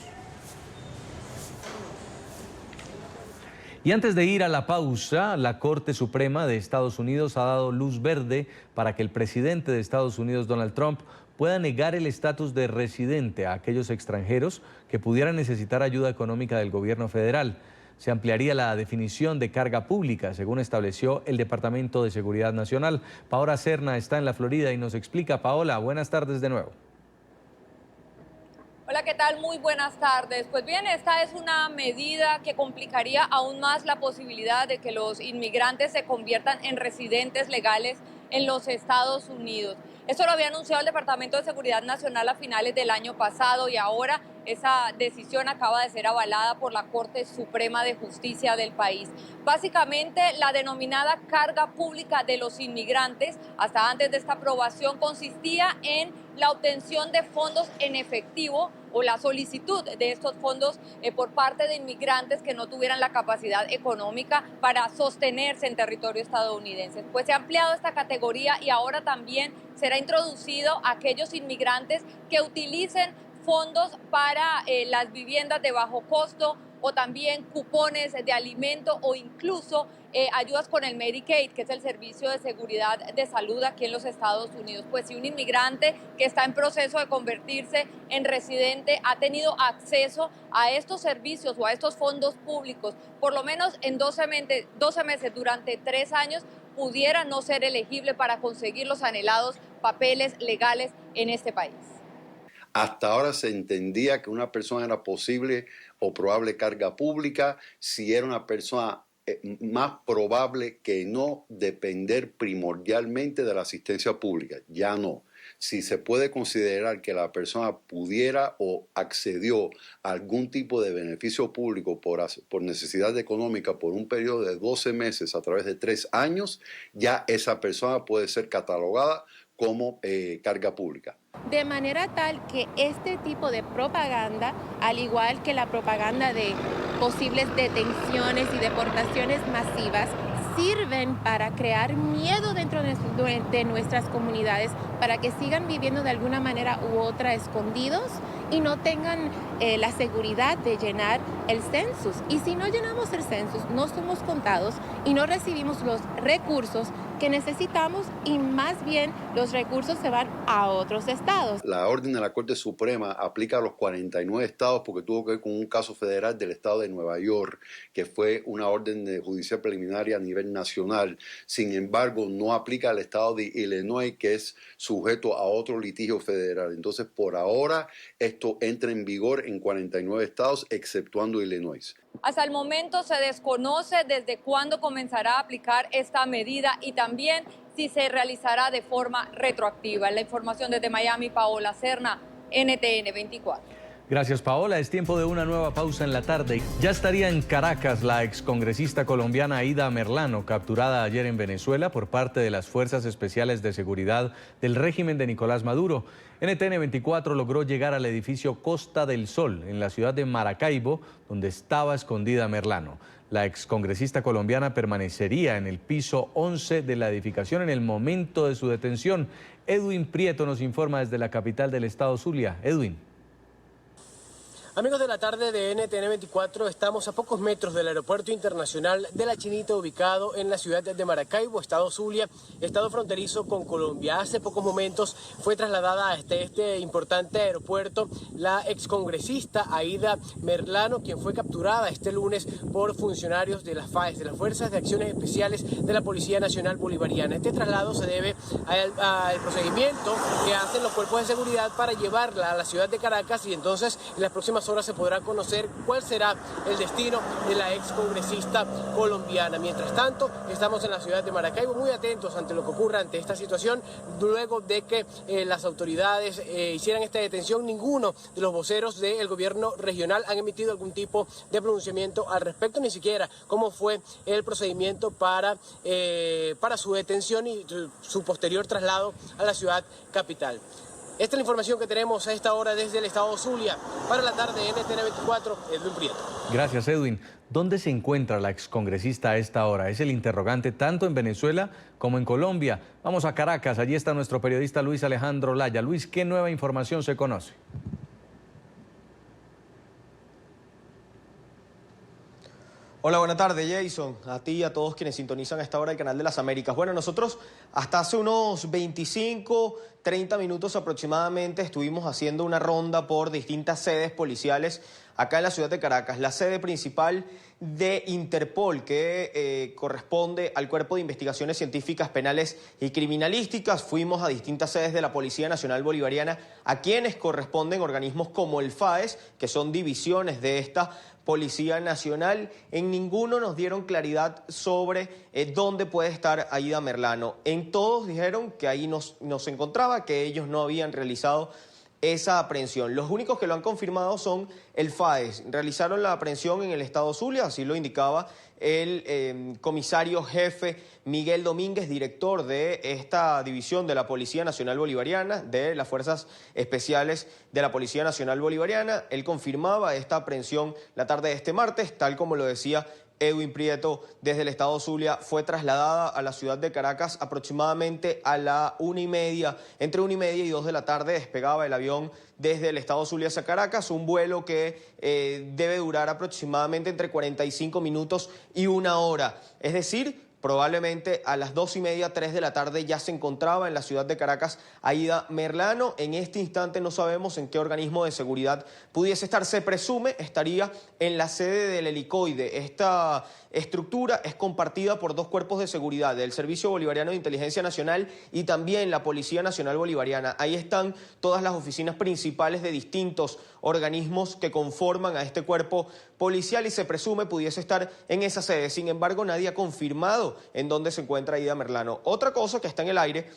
Y antes de ir a la pausa, la Corte Suprema de Estados Unidos ha dado luz verde para que el presidente de Estados Unidos, Donald Trump, pueda negar el estatus de residente a aquellos extranjeros que pudieran necesitar ayuda económica del gobierno federal. Se ampliaría la definición de carga pública, según estableció el Departamento de Seguridad Nacional. Paola Serna está en la Florida y nos explica. Paola, buenas tardes de nuevo. Hola, ¿qué tal? Muy buenas tardes. Pues bien, esta es una medida que complicaría aún más la posibilidad de que los inmigrantes se conviertan en residentes legales en los Estados Unidos. Esto lo había anunciado el Departamento de Seguridad Nacional a finales del año pasado y ahora esa decisión acaba de ser avalada por la Corte Suprema de Justicia del país. Básicamente, la denominada carga pública de los inmigrantes, hasta antes de esta aprobación, consistía en la obtención de fondos en efectivo o la solicitud de estos fondos por parte de inmigrantes que no tuvieran la capacidad económica para sostenerse en territorio estadounidense. Pues se ha ampliado esta categoría y ahora también será introducido a aquellos inmigrantes que utilicen fondos para las viviendas de bajo costo o también cupones de alimento o incluso ayudas con el Medicaid, que es el servicio de seguridad de salud aquí en los Estados Unidos. Pues si un inmigrante que está en proceso de convertirse en residente ha tenido acceso a estos servicios o a estos fondos públicos, por lo menos en 12 meses durante 3 años, pudiera no ser elegible para conseguir los anhelados papeles legales en este país. Hasta ahora se entendía que una persona era posible o probable carga pública si era una persona más probable que no depender primordialmente de la asistencia pública. Ya no. Si se puede considerar que la persona pudiera o accedió a algún tipo de beneficio público por necesidad económica por un periodo de 12 meses a través de 3 años, ya esa persona puede ser catalogada como carga pública. De manera tal que este tipo de propaganda, al igual que la propaganda de posibles detenciones y deportaciones masivas, sirven para crear miedo dentro de nuestras comunidades, para que sigan viviendo de alguna manera u otra escondidos y no tengan la seguridad de llenar el census. Y si no llenamos el census, no somos contados y no recibimos los recursos que necesitamos, y más bien los recursos se van a otros estados. La orden de la Corte Suprema aplica a los 49 estados porque tuvo que ver con un caso federal del estado de Nueva York, que fue una orden de judicial preliminar a nivel nacional. Sin embargo, no aplica al estado de Illinois, que es sujeto a otro litigio federal. Entonces, por ahora, esto entra en vigor en 49 estados, exceptuando Illinois. Hasta el momento se desconoce desde cuándo comenzará a aplicar esta medida y también si se realizará de forma retroactiva. La información desde Miami, Paola Serna, NTN 24. Gracias, Paola. Es tiempo de una nueva pausa en la tarde. Ya estaría en Caracas la excongresista colombiana Aida Merlano, capturada ayer en Venezuela por parte de las Fuerzas Especiales de Seguridad del régimen de Nicolás Maduro. NTN 24 logró llegar al edificio Costa del Sol, en la ciudad de Maracaibo, donde estaba escondida Merlano. La excongresista colombiana permanecería en el piso 11 de la edificación en el momento de su detención. Edwin Prieto nos informa desde la capital del estado Zulia. Edwin. Amigos de la tarde de NTN 24, estamos a pocos metros del Aeropuerto Internacional de La Chinita, ubicado en la ciudad de Maracaibo, estado Zulia, estado fronterizo con Colombia. Hace pocos momentos fue trasladada a este importante aeropuerto la excongresista Aida Merlano, quien fue capturada este lunes por funcionarios de las FAES, de las Fuerzas de Acciones Especiales de la Policía Nacional Bolivariana. Este traslado se debe al procedimiento que hacen los cuerpos de seguridad para llevarla a la ciudad de Caracas, y entonces en las próximas horas se podrá conocer cuál será el destino de la excongresista colombiana. Mientras tanto, estamos en la ciudad de Maracaibo muy atentos ante lo que ocurra ante esta situación. Luego de que las autoridades hicieran esta detención, ninguno de los voceros del gobierno regional han emitido algún tipo de pronunciamiento al respecto, ni siquiera cómo fue el procedimiento para su detención y su posterior traslado a la ciudad capital. Esta es la información que tenemos a esta hora desde el estado Zulia. Para la tarde NTN 24, Edwin Prieto. Gracias, Edwin. ¿Dónde se encuentra la excongresista a esta hora? Es el interrogante tanto en Venezuela como en Colombia. Vamos a Caracas, allí está nuestro periodista Luis Alejandro Laya. Luis, ¿qué nueva información se conoce? Hola, buenas tardes, Jason. A ti y a todos quienes sintonizan a esta hora el Canal de las Américas. Bueno, nosotros hasta hace unos 30 minutos aproximadamente estuvimos haciendo una ronda por distintas sedes policiales acá en la ciudad de Caracas. La sede principal de Interpol, que corresponde al Cuerpo de Investigaciones Científicas, Penales y Criminalísticas. Fuimos a distintas sedes de la Policía Nacional Bolivariana, a quienes corresponden organismos como el FAES, que son divisiones de esta Policía Nacional. En ninguno nos dieron claridad sobre dónde puede estar Aida Merlano. En todos dijeron que ahí nos encontraba, que ellos no habían realizado esa aprehensión. Los únicos que lo han confirmado son el FAES. Realizaron la aprehensión en el estado Zulia, así lo indicaba el comisario jefe Miguel Domínguez, director de esta división de la Policía Nacional Bolivariana, de las Fuerzas Especiales de la Policía Nacional Bolivariana. Él confirmaba esta aprehensión la tarde de este martes, tal como lo decía Edwin Prieto, desde el estado Zulia. Fue trasladada a la ciudad de Caracas aproximadamente a la 1:30, entre 1:30 y 2 de la tarde despegaba el avión desde el estado Zulia hacia Caracas, un vuelo que debe durar aproximadamente entre 45 minutos y 1 hora, es decir, probablemente a las 2:30, 3 de la tarde ya se encontraba en la ciudad de Caracas Aida Merlano. En este instante no sabemos en qué organismo de seguridad pudiese estar. Se presume estaría en la sede del Helicoide. Esta estructura es compartida por dos cuerpos de seguridad, el Servicio Bolivariano de Inteligencia Nacional y también la Policía Nacional Bolivariana. Ahí están todas las oficinas principales de distintos organismos que conforman a este cuerpo policial y se presume pudiese estar en esa sede. Sin embargo, nadie ha confirmado en dónde se encuentra Aida Merlano. Otra cosa que está en el aire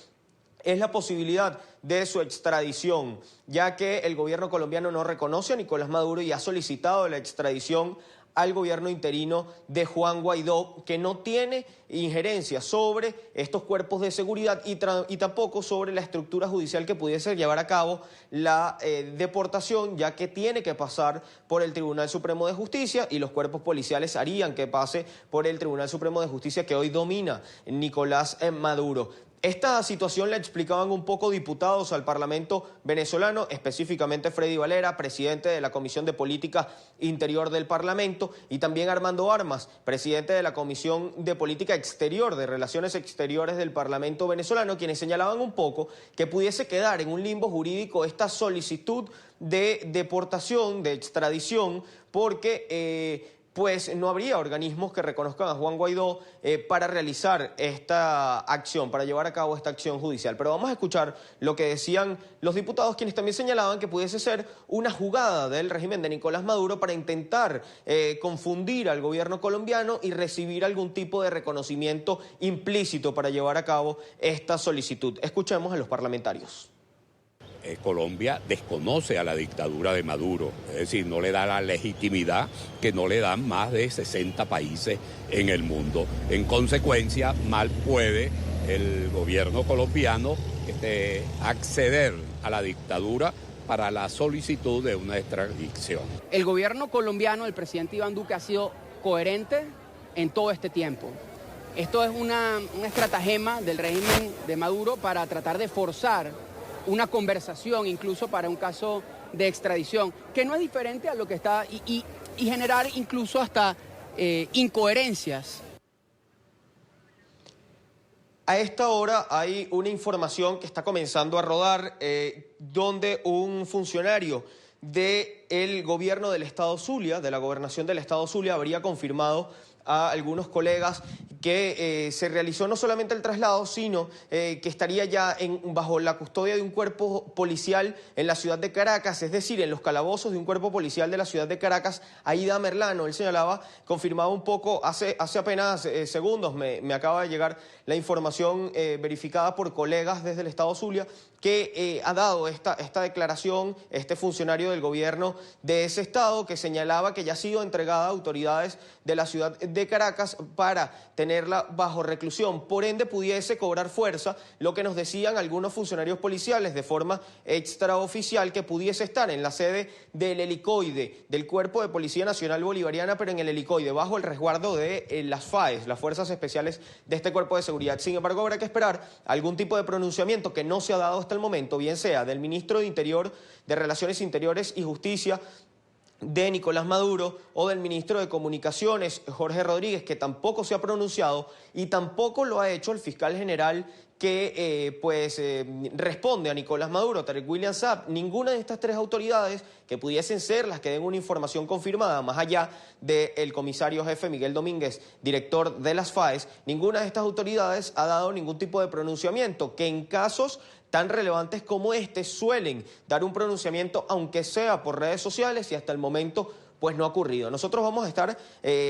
es la posibilidad de su extradición, ya que el gobierno colombiano no reconoce a Nicolás Maduro y ha solicitado la extradición al gobierno interino de Juan Guaidó, que no tiene injerencia sobre estos cuerpos de seguridad y tampoco sobre la estructura judicial que pudiese llevar a cabo la deportación, ya que tiene que pasar por el Tribunal Supremo de Justicia y los cuerpos policiales harían que pase por el Tribunal Supremo de Justicia que hoy domina Nicolás Maduro. Esta situación la explicaban un poco diputados al Parlamento venezolano, específicamente Freddy Valera, presidente de la Comisión de Política Interior del Parlamento, y también Armando Armas, presidente de la Comisión de Política Exterior, de Relaciones Exteriores del Parlamento venezolano, quienes señalaban un poco que pudiese quedar en un limbo jurídico esta solicitud de deportación, de extradición, porque pues no habría organismos que reconozcan a Juan Guaidó para realizar esta acción, para llevar a cabo esta acción judicial. Pero vamos a escuchar lo que decían los diputados, quienes también señalaban que pudiese ser una jugada del régimen de Nicolás Maduro para intentar confundir al gobierno colombiano y recibir algún tipo de reconocimiento implícito para llevar a cabo esta solicitud. Escuchemos a los parlamentarios. Colombia desconoce a la dictadura de Maduro, es decir, no le da la legitimidad que no le dan más de 60 países en el mundo. En consecuencia, mal puede el gobierno colombiano acceder a la dictadura para la solicitud de una extradición. El gobierno colombiano, el presidente Iván Duque, ha sido coherente en todo este tiempo. Esto es una estratagema del régimen de Maduro para tratar de forzar una conversación, incluso para un caso de extradición, que no es diferente a lo que está, y generar incluso hasta incoherencias. A esta hora hay una información que está comenzando a rodar, donde un funcionario del gobierno del estado Zulia, de la gobernación del estado Zulia, habría confirmado a algunos colegas que se realizó no solamente el traslado, sino que estaría ya bajo la custodia de un cuerpo policial en la ciudad de Caracas, es decir, en los calabozos de un cuerpo policial de la ciudad de Caracas. Aida Merlano, él señalaba, confirmaba un poco, hace apenas segundos me acaba de llegar la información verificada por colegas desde el estado Zulia, que ha dado esta declaración este funcionario del gobierno de ese estado, que señalaba que ya ha sido entregada a autoridades de la ciudad de Caracas para tenerla bajo reclusión. Por ende, pudiese cobrar fuerza lo que nos decían algunos funcionarios policiales de forma extraoficial, que pudiese estar en la sede del helicoide del Cuerpo de Policía Nacional Bolivariana, pero en el helicoide, bajo el resguardo de las FAES, las Fuerzas Especiales de este Cuerpo de Seguridad. Sin embargo, habrá que esperar algún tipo de pronunciamiento que no se ha dado hasta el momento, bien sea del ministro de Interior, de Relaciones Interiores y Justicia, de Nicolás Maduro, o del ministro de Comunicaciones, Jorge Rodríguez, que tampoco se ha pronunciado, y tampoco lo ha hecho el fiscal general que responde a Nicolás Maduro, Tarek William Saab. Ninguna de estas tres autoridades, que pudiesen ser las que den una información confirmada, más allá del comisario jefe Miguel Domínguez, director de las FAES, ninguna de estas autoridades ha dado ningún tipo de pronunciamiento, que en casos tan relevantes como este suelen dar un pronunciamiento, aunque sea por redes sociales, y hasta el momento pues no ha ocurrido. Nosotros vamos a estar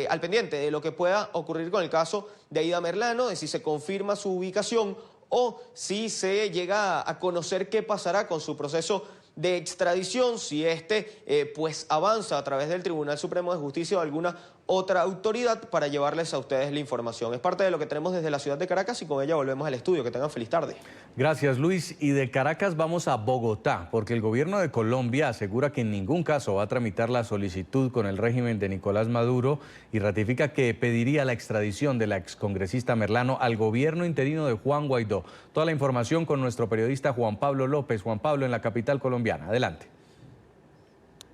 al pendiente de lo que pueda ocurrir con el caso de Aida Merlano, de si se confirma su ubicación o si se llega a conocer qué pasará con su proceso de extradición, si pues avanza a través del Tribunal Supremo de Justicia o alguna otra autoridad para llevarles a ustedes la información. Es parte de lo que tenemos desde la ciudad de Caracas, y con ella volvemos al estudio. Que tengan feliz tarde. Gracias, Luis. Y de Caracas vamos a Bogotá, porque el gobierno de Colombia asegura que en ningún caso va a tramitar la solicitud con el régimen de Nicolás Maduro y ratifica que pediría la extradición de la excongresista Merlano al gobierno interino de Juan Guaidó. Toda la información con nuestro periodista Juan Pablo López. Juan Pablo, en la capital colombiana. Adelante.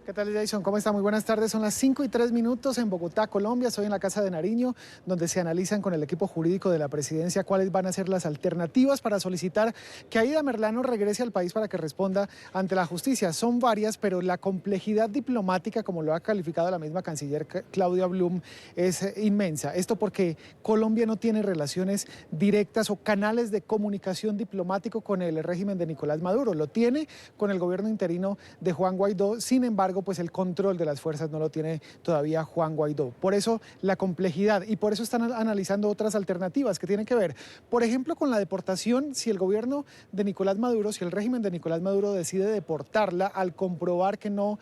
¿Qué tal, Jason? ¿Cómo está? Muy buenas tardes. Son las 5:03 en Bogotá, Colombia. Estoy en la Casa de Nariño, donde se analizan con el equipo jurídico de la presidencia cuáles van a ser las alternativas para solicitar que Aida Merlano regrese al país para que responda ante la justicia. Son varias, pero la complejidad diplomática, como lo ha calificado la misma canciller Claudia Blum, es inmensa. Esto porque Colombia no tiene relaciones directas o canales de comunicación diplomático con el régimen de Nicolás Maduro. Lo tiene con el gobierno interino de Juan Guaidó. Sin embargo, embargo, pues el control de las fuerzas no lo tiene todavía Juan Guaidó. Por eso la complejidad, y por eso están analizando otras alternativas que tienen que ver, por ejemplo, con la deportación. Si el gobierno de Nicolás Maduro, si el régimen de Nicolás Maduro decide deportarla al comprobar que no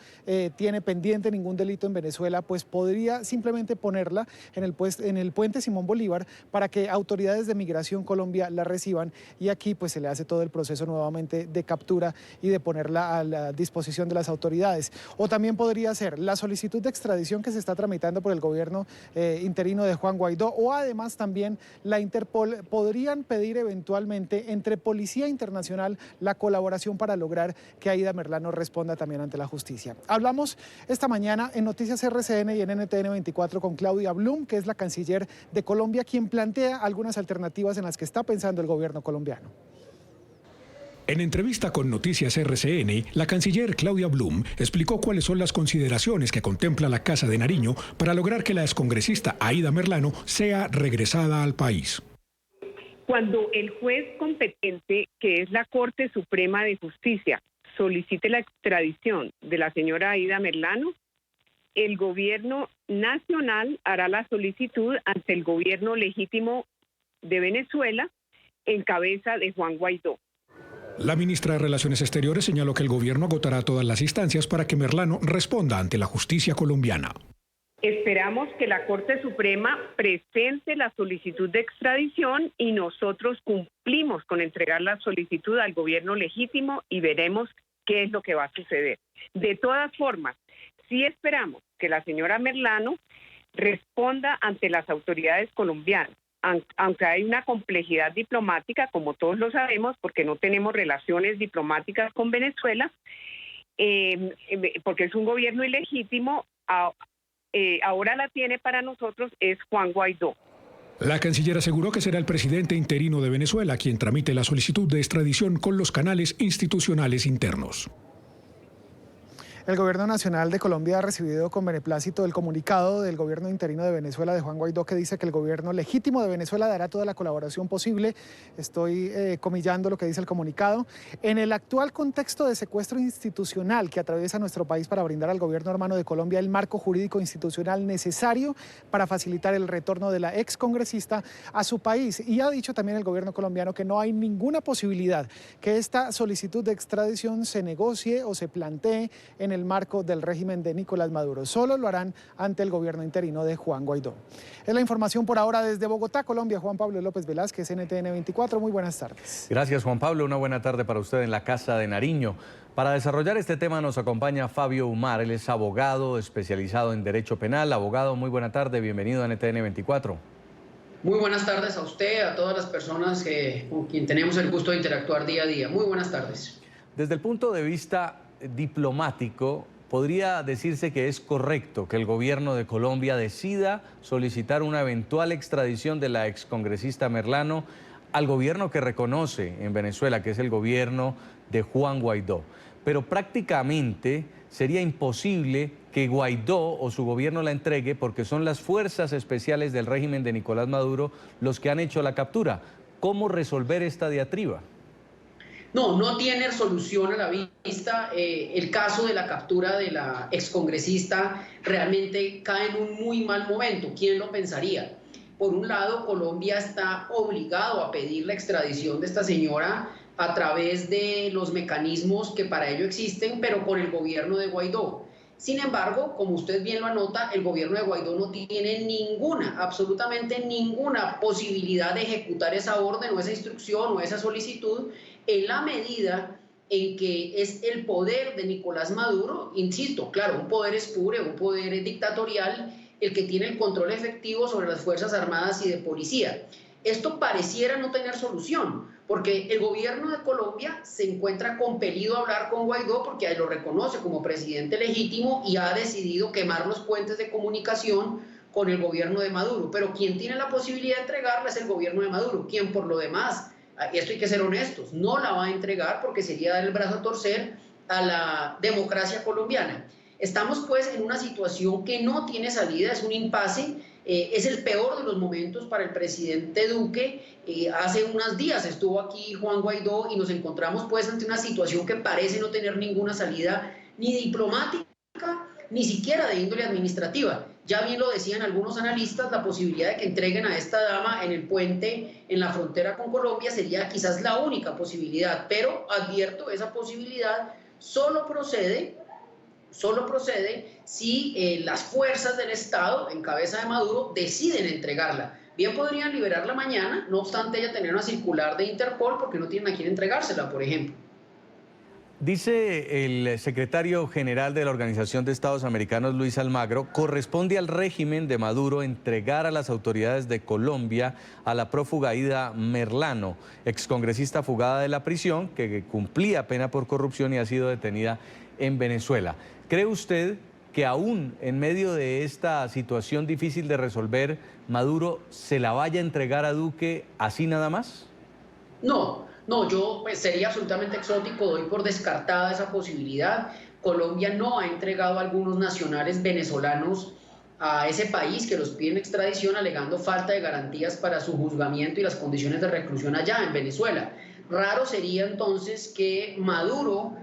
tiene pendiente ningún delito en Venezuela, pues podría simplemente ponerla en el puente Simón Bolívar para que autoridades de Migración Colombia la reciban, y aquí pues se le hace todo el proceso nuevamente de captura y de ponerla a la disposición de las autoridades. O también podría ser la solicitud de extradición que se está tramitando por el gobierno interino de Juan Guaidó, o además también la Interpol podrían pedir eventualmente entre Policía Internacional la colaboración para lograr que Aida Merlano responda también ante la justicia. Hablamos esta mañana en Noticias RCN y en NTN 24 con Claudia Blum, que es la canciller de Colombia, quien plantea algunas alternativas en las que está pensando el gobierno colombiano. En entrevista con Noticias RCN, la canciller Claudia Blum explicó cuáles son las consideraciones que contempla la Casa de Nariño para lograr que la excongresista Aida Merlano sea regresada al país. Cuando el juez competente, que es la Corte Suprema de Justicia, solicite la extradición de la señora Aida Merlano, el gobierno nacional hará la solicitud ante el gobierno legítimo de Venezuela en cabeza de Juan Guaidó. La ministra de Relaciones Exteriores señaló que el gobierno agotará todas las instancias para que Merlano responda ante la justicia colombiana. Esperamos que la Corte Suprema presente la solicitud de extradición y nosotros cumplimos con entregar la solicitud al gobierno legítimo y veremos qué es lo que va a suceder. De todas formas, sí esperamos que la señora Merlano responda ante las autoridades colombianas, aunque hay una complejidad diplomática, como todos lo sabemos, porque no tenemos relaciones diplomáticas con Venezuela, porque es un gobierno ilegítimo. Ahora la tiene para nosotros es Juan Guaidó. La canciller aseguró que será el presidente interino de Venezuela quien tramite la solicitud de extradición con los canales institucionales internos. El Gobierno Nacional de Colombia ha recibido con beneplácito el comunicado del gobierno interino de Venezuela de Juan Guaidó, que dice que el gobierno legítimo de Venezuela dará toda la colaboración posible. Estoy comillando lo que dice el comunicado. En el actual contexto de secuestro institucional que atraviesa nuestro país, para brindar al gobierno hermano de Colombia el marco jurídico institucional necesario para facilitar el retorno de la excongresista a su país. Y ha dicho también el gobierno colombiano que no hay ninguna posibilidad que esta solicitud de extradición se negocie o se plantee en el marco del régimen de Nicolás Maduro. Solo lo harán ante el gobierno interino de Juan Guaidó. Es la información por ahora desde Bogotá, Colombia. Juan Pablo López Velázquez, NTN 24. Muy buenas tardes. Gracias, Juan Pablo. Una buena tarde para usted en la Casa de Nariño. Para desarrollar este tema nos acompaña Fabio Umar. Él es abogado especializado en Derecho Penal. Abogado, muy buena tarde. Bienvenido a NTN 24. Muy buenas tardes a usted, a todas las personas con quien tenemos el gusto de interactuar día a día. Muy buenas tardes. Desde el punto de vista diplomático, ¿podría decirse que es correcto que el gobierno de Colombia decida solicitar una eventual extradición de la excongresista Merlano al gobierno que reconoce en Venezuela, que es el gobierno de Juan Guaidó? Pero prácticamente sería imposible que Guaidó o su gobierno la entregue, porque son las fuerzas especiales del régimen de Nicolás Maduro los que han hecho la captura. ¿Cómo resolver esta diatriba? No tiene solución a la vista. El caso de la captura de la excongresista realmente cae en un muy mal momento. ¿Quién lo pensaría? Por un lado, Colombia está obligado a pedir la extradición de esta señora a través de los mecanismos que para ello existen, pero con el gobierno de Guaidó. Sin embargo, como usted bien lo anota, el gobierno de Guaidó no tiene absolutamente ninguna posibilidad de ejecutar esa orden o esa instrucción o esa solicitud en la medida en que es el poder de Nicolás Maduro, insisto, claro, un poder espúreo, un poder dictatorial, el que tiene el control efectivo sobre las Fuerzas Armadas y de Policía. Esto pareciera no tener solución, porque el gobierno de Colombia se encuentra compelido a hablar con Guaidó porque lo reconoce como presidente legítimo y ha decidido quemar los puentes de comunicación con el gobierno de Maduro. Pero quien tiene la posibilidad de entregarla es el gobierno de Maduro, quien por lo demás, y esto hay que ser honestos, no la va a entregar porque sería dar el brazo a torcer a la democracia colombiana. Estamos pues en una situación que no tiene salida, es un impasse. Es el peor de los momentos para el presidente Duque. Hace unos días estuvo aquí Juan Guaidó y nos encontramos pues ante una situación que parece no tener ninguna salida ni diplomática ni siquiera de índole administrativa. Ya bien lo decían algunos analistas, la posibilidad de que entreguen a esta dama en el puente, en la frontera con Colombia, sería quizás la única posibilidad, pero advierto, esa posibilidad solo procede si las fuerzas del Estado, en cabeza de Maduro, deciden entregarla. Bien podrían liberarla mañana, no obstante ella tener una circular de Interpol porque no tienen a quién entregársela, por ejemplo. Dice el secretario general de la Organización de Estados Americanos, Luis Almagro, corresponde al régimen de Maduro entregar a las autoridades de Colombia a la prófuga Aida Merlano, excongresista fugada de la prisión, que cumplía pena por corrupción y ha sido detenida en Venezuela. ¿Cree usted que aún en medio de esta situación difícil de resolver, Maduro se la vaya a entregar a Duque así nada más? No, yo sería absolutamente exótico, doy por descartada esa posibilidad. Colombia no ha entregado a algunos nacionales venezolanos a ese país que los piden extradición alegando falta de garantías para su juzgamiento y las condiciones de reclusión allá en Venezuela. Raro sería entonces que Maduro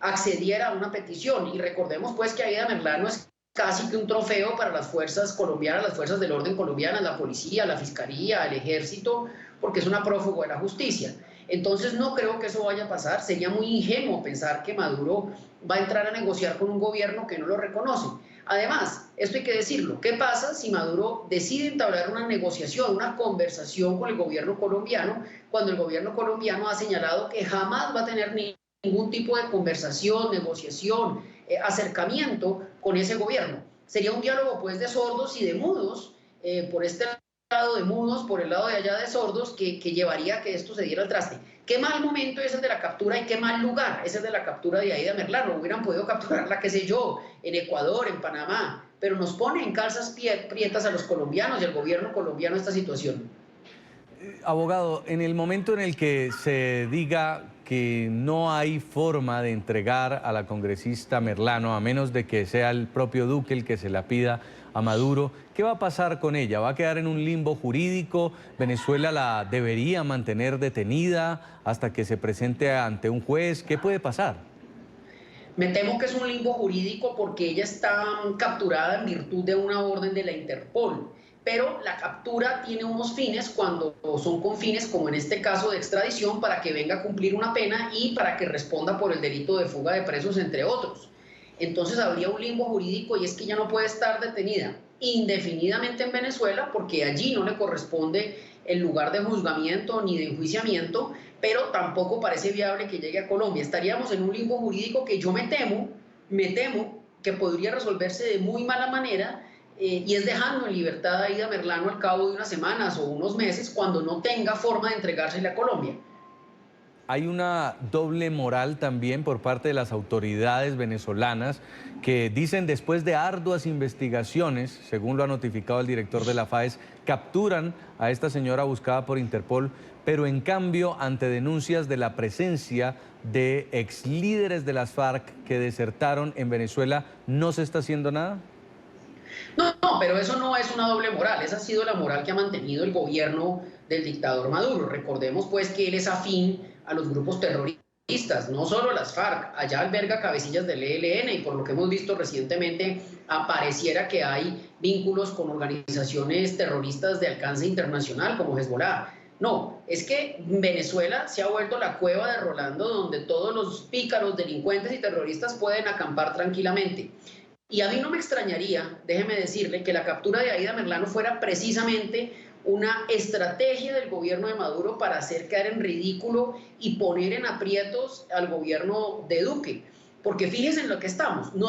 accediera a una petición, y recordemos pues que Aida Merlano es casi que un trofeo para las fuerzas colombianas, las fuerzas del orden colombianas, la policía, la fiscalía, el ejército, porque es una prófuga de la justicia. Entonces no creo que eso vaya a pasar, sería muy ingenuo pensar que Maduro va a entrar a negociar con un gobierno que no lo reconoce. Además, esto hay que decirlo, ¿qué pasa si Maduro decide entablar una negociación, una conversación con el gobierno colombiano, cuando el gobierno colombiano ha señalado que jamás va a tener ningún tipo de conversación, negociación, acercamiento con ese gobierno? Sería un diálogo pues de sordos y de mudos, por este lado de mudos, por el lado de allá de sordos, que llevaría a que esto se diera al traste. Qué mal momento es el de la captura y qué mal lugar es el de la captura de Aida Merlano. Hubieran podido capturarla, qué sé yo, en Ecuador, en Panamá, pero nos pone en calzas prietas a los colombianos y al gobierno colombiano esta situación. Abogado, en el momento en el que se diga que no hay forma de entregar a la congresista Merlano, a menos de que sea el propio Duque el que se la pida a Maduro, ¿qué va a pasar con ella? ¿Va a quedar en un limbo jurídico? ¿Venezuela la debería mantener detenida hasta que se presente ante un juez? ¿Qué puede pasar? Me temo que es un limbo jurídico porque ella está capturada en virtud de una orden de la Interpol. Pero la captura tiene unos fines cuando son con fines, como en este caso de extradición, para que venga a cumplir una pena y para que responda por el delito de fuga de presos, entre otros. Entonces habría un limbo jurídico y es que ella no puede estar detenida indefinidamente en Venezuela porque allí no le corresponde el lugar de juzgamiento ni de enjuiciamiento, pero tampoco parece viable que llegue a Colombia. Estaríamos en un limbo jurídico que yo me temo que podría resolverse de muy mala manera, y es dejando en libertad a Aida Merlano al cabo de unas semanas o unos meses cuando no tenga forma de entregársele a Colombia. Hay una doble moral también por parte de las autoridades venezolanas que dicen, después de arduas investigaciones, según lo ha notificado el director de la FAES, capturan a esta señora buscada por Interpol, pero en cambio, ante denuncias de la presencia de exlíderes de las FARC que desertaron en Venezuela, ¿no se está haciendo nada? No, pero eso no es una doble moral, esa ha sido la moral que ha mantenido el gobierno del dictador Maduro. Recordemos pues que él es afín a los grupos terroristas, no solo las FARC, allá alberga cabecillas del ELN y por lo que hemos visto recientemente pareciera que hay vínculos con organizaciones terroristas de alcance internacional como Hezbollah. No, es que Venezuela se ha vuelto la cueva de Rolando donde todos los pícaros, delincuentes y terroristas pueden acampar tranquilamente. Y a mí no me extrañaría, déjeme decirle, que la captura de Aida Merlano fuera precisamente una estrategia del gobierno de Maduro para hacer caer en ridículo y poner en aprietos al gobierno de Duque. Porque fíjense en lo que estamos, no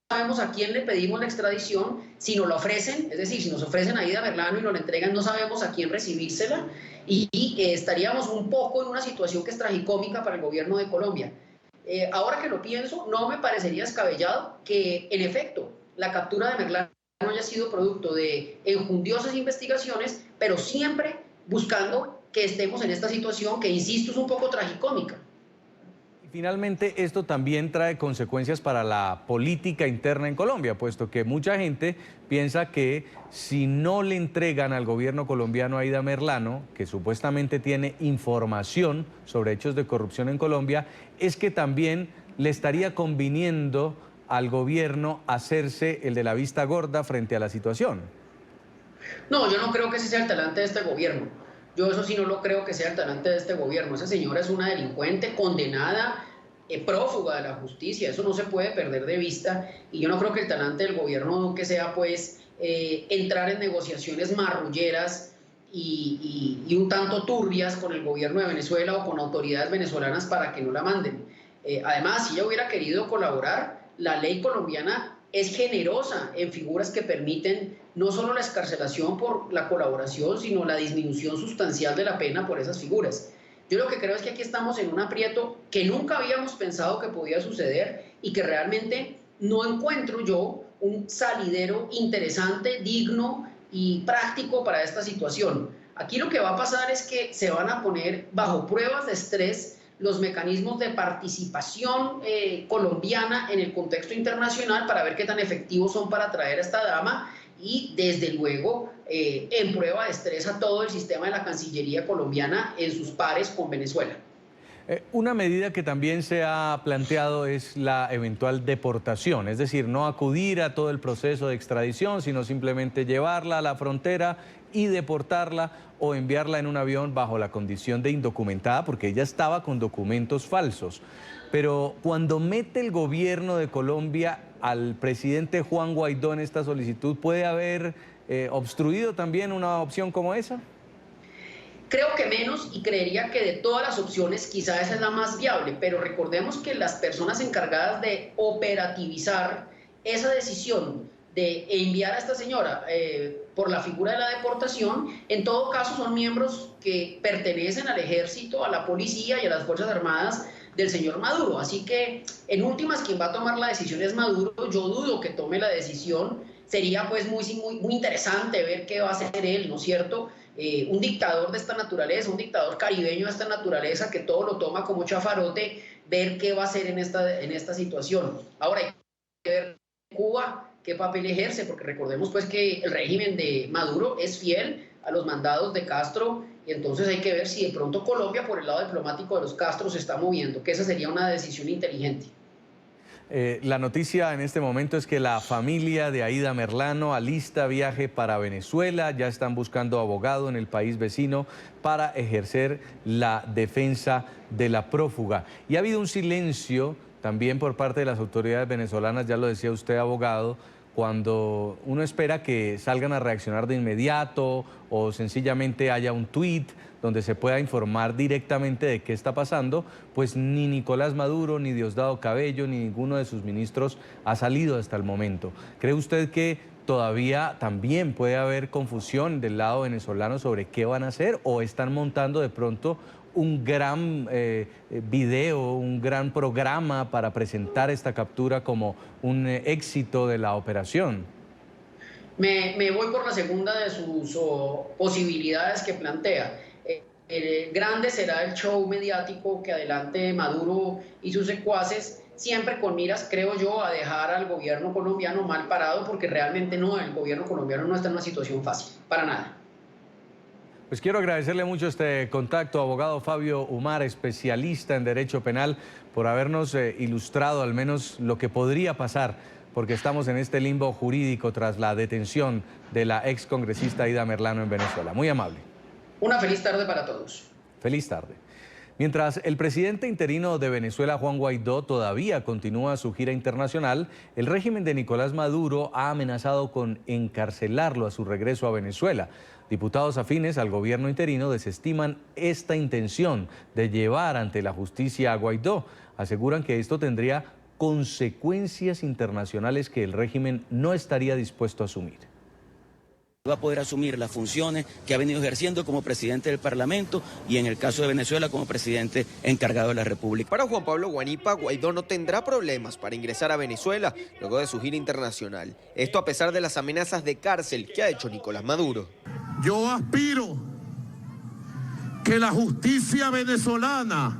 sabemos a quién le pedimos la extradición, si nos la ofrecen, es decir, si nos ofrecen a Aida Merlano y nos la entregan, no sabemos a quién recibírsela y estaríamos un poco en una situación que es tragicómica para el gobierno de Colombia. Ahora que lo pienso, no me parecería descabellado que, en efecto, la captura de Merlano haya sido producto de enjundiosas investigaciones, pero siempre buscando que estemos en esta situación que, insisto, es un poco tragicómica. Finalmente, esto también trae consecuencias para la política interna en Colombia, puesto que mucha gente piensa que si no le entregan al gobierno colombiano a Aida Merlano, que supuestamente tiene información sobre hechos de corrupción en Colombia, es que también le estaría conviniendo al gobierno hacerse el de la vista gorda frente a la situación. No, yo no creo que ese sea el talante de este gobierno. Yo eso sí no lo creo que sea el talante de este gobierno. Esa señora es una delincuente condenada, prófuga de la justicia. Eso no se puede perder de vista. Y yo no creo que el talante del gobierno que sea, pues, entrar en negociaciones marrulleras y un tanto turbias con el gobierno de Venezuela o con autoridades venezolanas para que no la manden. Además, si ella hubiera querido colaborar, la ley colombiana es generosa en figuras que permiten no solo la excarcelación por la colaboración, sino la disminución sustancial de la pena por esas figuras. Yo lo que creo es que aquí estamos en un aprieto que nunca habíamos pensado que podía suceder y que realmente no encuentro yo un salidero interesante, digno y práctico para esta situación. Aquí lo que va a pasar es que se van a poner bajo pruebas de estrés los mecanismos de participación colombiana en el contexto internacional para ver qué tan efectivos son para atraer a esta dama y desde luego en prueba de estrés a todo el sistema de la Cancillería colombiana en sus pares con Venezuela. Una medida que también se ha planteado es la eventual deportación, es decir, no acudir a todo el proceso de extradición, sino simplemente llevarla a la frontera y deportarla o enviarla en un avión bajo la condición de indocumentada, porque ella estaba con documentos falsos. Pero cuando mete el gobierno de Colombia al presidente Juan Guaidó en esta solicitud, ¿puede haber obstruido también una opción como esa? Creo que menos, y creería que de todas las opciones quizá esa es la más viable, pero recordemos que las personas encargadas de operativizar esa decisión de enviar a esta señora por la figura de la deportación, en todo caso son miembros que pertenecen al ejército, a la policía y a las Fuerzas Armadas del señor Maduro. Así que, en últimas, quien va a tomar la decisión es Maduro. Yo dudo que tome la decisión. Sería pues muy interesante ver qué va a hacer él, ¿no es cierto? Un dictador de esta naturaleza, un dictador caribeño de esta naturaleza que todo lo toma como chafarote, ver qué va a hacer en esta situación. Ahora hay que ver Cuba qué papel ejerce, porque recordemos pues que el régimen de Maduro es fiel a los mandados de Castro, y entonces hay que ver si de pronto Colombia por el lado diplomático de los Castro se está moviendo, que esa sería una decisión inteligente. La noticia en este momento es que la familia de Aida Merlano alista viaje para Venezuela. Ya están buscando abogado en el país vecino para ejercer la defensa de la prófuga. Y ha habido un silencio también por parte de las autoridades venezolanas, ya lo decía usted, abogado, cuando uno espera que salgan a reaccionar de inmediato o sencillamente haya un tuit donde se pueda informar directamente de qué está pasando, pues ni Nicolás Maduro, ni Diosdado Cabello, ni ninguno de sus ministros ha salido hasta el momento. ¿Cree usted que todavía también puede haber confusión del lado venezolano sobre qué van a hacer, o están montando de pronto un gran video, un gran programa para presentar esta captura como un éxito de la operación? Me voy por la segunda de sus posibilidades que plantea. Grande será el show mediático que adelante Maduro y sus secuaces, siempre con miras, creo yo, a dejar al gobierno colombiano mal parado, porque realmente no, el gobierno colombiano no está en una situación fácil, para nada. Pues quiero agradecerle mucho este contacto, abogado Fabio Umar, especialista en Derecho Penal, por habernos ilustrado al menos lo que podría pasar, porque estamos en este limbo jurídico tras la detención de la excongresista Aida Merlano en Venezuela. Muy amable. Una feliz tarde para todos. Feliz tarde. Mientras el presidente interino de Venezuela, Juan Guaidó, todavía continúa su gira internacional, el régimen de Nicolás Maduro ha amenazado con encarcelarlo a su regreso a Venezuela. Diputados afines al gobierno interino desestiman esta intención de llevar ante la justicia a Guaidó. Aseguran que esto tendría consecuencias internacionales que el régimen no estaría dispuesto a asumir. Va a poder asumir las funciones que ha venido ejerciendo como presidente del Parlamento y en el caso de Venezuela como presidente encargado de la República. Para Juan Pablo Guanipa, Guaidó no tendrá problemas para ingresar a Venezuela luego de su gira internacional. Esto a pesar de las amenazas de cárcel que ha hecho Nicolás Maduro. Yo aspiro que la justicia venezolana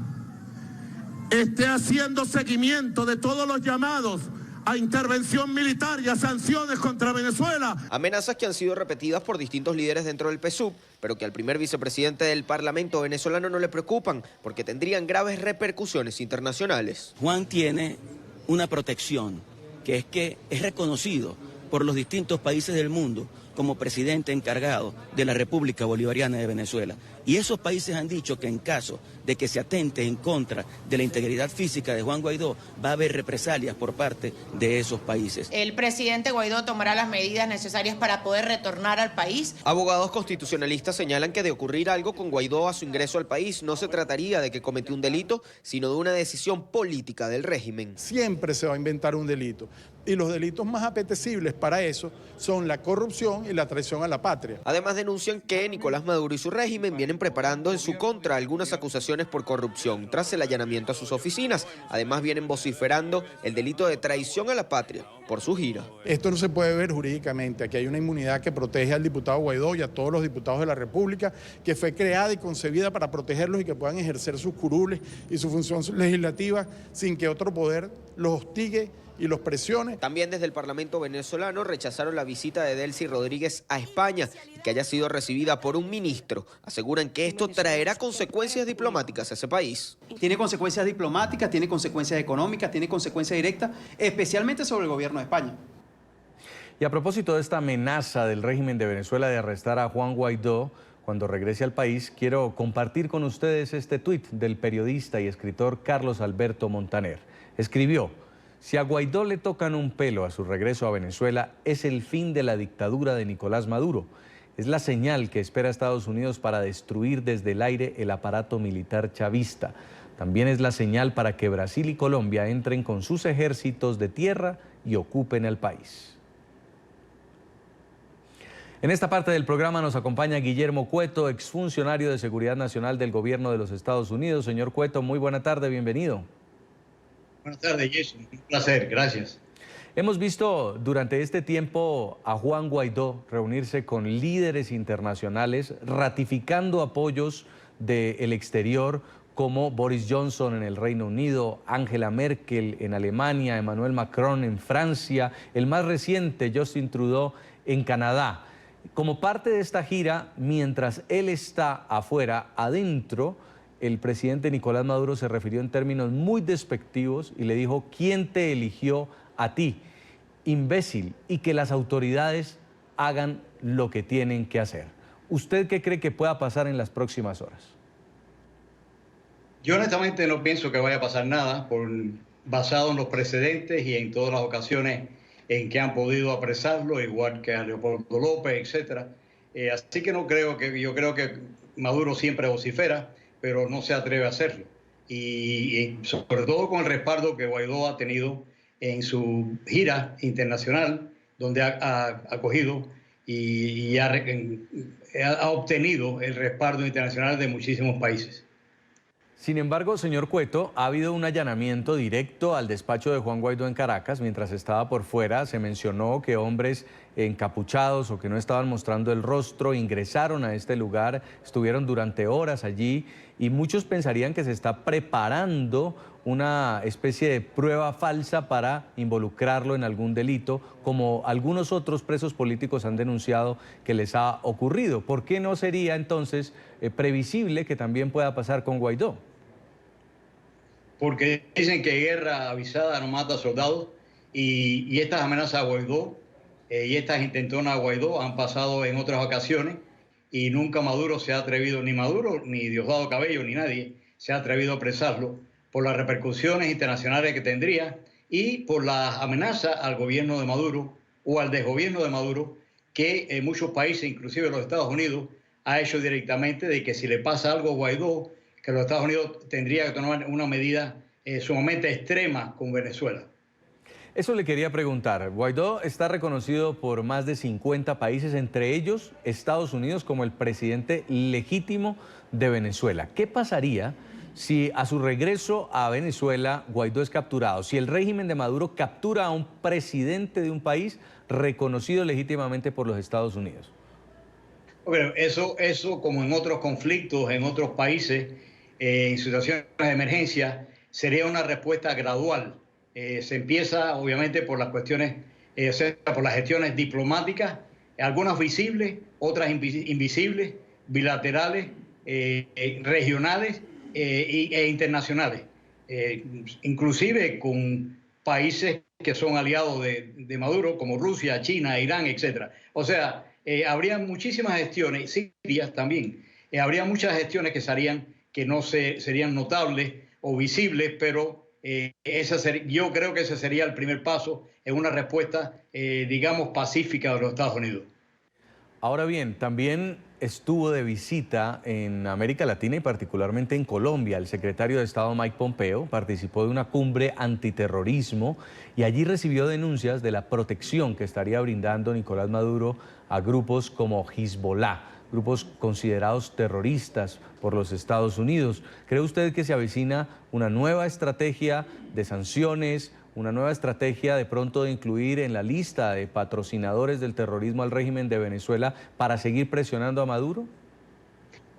esté haciendo seguimiento de todos los llamados a intervención militar y a sanciones contra Venezuela. Amenazas que han sido repetidas por distintos líderes dentro del PSUV, pero que al primer vicepresidente del Parlamento venezolano no le preocupan, porque tendrían graves repercusiones internacionales. Juan tiene una protección que es reconocido por los distintos países del mundo como presidente encargado de la República Bolivariana de Venezuela. Y esos países han dicho que en caso de que se atente en contra de la integridad física de Juan Guaidó, va a haber represalias por parte de esos países. El presidente Guaidó tomará las medidas necesarias para poder retornar al país. Abogados constitucionalistas señalan que de ocurrir algo con Guaidó a su ingreso al país, no se trataría de que cometió un delito, sino de una decisión política del régimen. Siempre se va a inventar un delito. Y los delitos más apetecibles para eso son la corrupción y la traición a la patria. Además denuncian que Nicolás Maduro y su régimen vienen preparando en su contra algunas acusaciones por corrupción tras el allanamiento a sus oficinas. Además vienen vociferando el delito de traición a la patria por su gira. Esto no se puede ver jurídicamente. Aquí hay una inmunidad que protege al diputado Guaidó y a todos los diputados de la República, que fue creada y concebida para protegerlos y que puedan ejercer sus curules y su función legislativa sin que otro poder los hostigue y los presione. También desde el Parlamento venezolano rechazaron la visita de Delcy Rodríguez a España y que haya sido recibida por un ministro. Aseguran que esto traerá consecuencias diplomáticas a ese país. Tiene consecuencias diplomáticas, tiene consecuencias económicas, tiene consecuencias directas, especialmente sobre el gobierno de España. Y a propósito de esta amenaza del régimen de Venezuela de arrestar a Juan Guaidó cuando regrese al país, quiero compartir con ustedes este tuit del periodista y escritor Carlos Alberto Montaner. Escribió: si a Guaidó le tocan un pelo a su regreso a Venezuela, es el fin de la dictadura de Nicolás Maduro. Es la señal que espera Estados Unidos para destruir desde el aire el aparato militar chavista. También es la señal para que Brasil y Colombia entren con sus ejércitos de tierra y ocupen el país. En esta parte del programa nos acompaña Guillermo Cueto, exfuncionario de Seguridad Nacional del Gobierno de los Estados Unidos. Señor Cueto, muy buena tarde, bienvenido. Buenas tardes, Jason. Un placer, gracias. Hemos visto durante este tiempo a Juan Guaidó reunirse con líderes internacionales, ratificando apoyos del exterior, como Boris Johnson en el Reino Unido, Angela Merkel en Alemania, Emmanuel Macron en Francia, el más reciente, Justin Trudeau, en Canadá. Como parte de esta gira, mientras él está afuera, adentro, el presidente Nicolás Maduro se refirió en términos muy despectivos y le dijo: ¿quién te eligió a ti, imbécil? Y que las autoridades hagan lo que tienen que hacer. ¿Usted qué cree que pueda pasar en las próximas horas? Yo honestamente no pienso que vaya a pasar nada, basado en los precedentes y en todas las ocasiones en que han podido apresarlo, igual que a Leopoldo López, etc. Así que yo creo que Maduro siempre vocifera, pero no se atreve a hacerlo. Y sobre todo con el respaldo que Guaidó ha tenido en su gira internacional, donde ha acogido y ha obtenido el respaldo internacional de muchísimos países. Sin embargo, señor Cueto, ha habido un allanamiento directo al despacho de Juan Guaidó en Caracas. Mientras estaba por fuera, se mencionó que hombres encapuchados o que no estaban mostrando el rostro ingresaron a este lugar, estuvieron durante horas allí y muchos pensarían que se está preparando una especie de prueba falsa para involucrarlo en algún delito, como algunos otros presos políticos han denunciado que les ha ocurrido. ¿Por qué no sería entonces previsible que también pueda pasar con Guaidó? Porque dicen que guerra avisada no mata soldados y estas amenazas a Guaidó y estas intentonas a Guaidó han pasado en otras ocasiones y nunca Maduro se ha atrevido, ni Maduro, ni Diosdado Cabello, ni nadie se ha atrevido a apresarlo por las repercusiones internacionales que tendría y por la amenaza al gobierno de Maduro o al desgobierno de Maduro que en muchos países, inclusive los Estados Unidos, ha hecho directamente de que si le pasa algo a Guaidó, que los Estados Unidos tendría que tomar una medida sumamente extrema con Venezuela. Eso le quería preguntar. Guaidó está reconocido por más de 50 países, entre ellos Estados Unidos, como el presidente legítimo de Venezuela. ¿Qué pasaría si a su regreso a Venezuela Guaidó es capturado? Si el régimen de Maduro captura a un presidente de un país reconocido legítimamente por los Estados Unidos. Bueno, eso como en otros conflictos, en otros países, en situaciones de emergencia, sería una respuesta gradual. Se empieza obviamente por las cuestiones, por las gestiones diplomáticas, algunas visibles, otras invisibles, bilaterales, regionales e internacionales, inclusive con países que son aliados de Maduro, como Rusia, China, Irán, etc. O sea, habría muchísimas gestiones, Siria también, habría muchas gestiones que serían notables o visibles, pero yo creo que ese sería el primer paso en una respuesta, digamos, pacífica de los Estados Unidos. Ahora bien, también estuvo de visita en América Latina y particularmente en Colombia. El secretario de Estado Mike Pompeo participó de una cumbre antiterrorismo y allí recibió denuncias de la protección que estaría brindando Nicolás Maduro a grupos como Hezbollah, grupos considerados terroristas por los Estados Unidos. ¿Cree usted que se avecina una nueva estrategia de sanciones, una nueva estrategia de pronto de incluir en la lista de patrocinadores del terrorismo al régimen de Venezuela para seguir presionando a Maduro?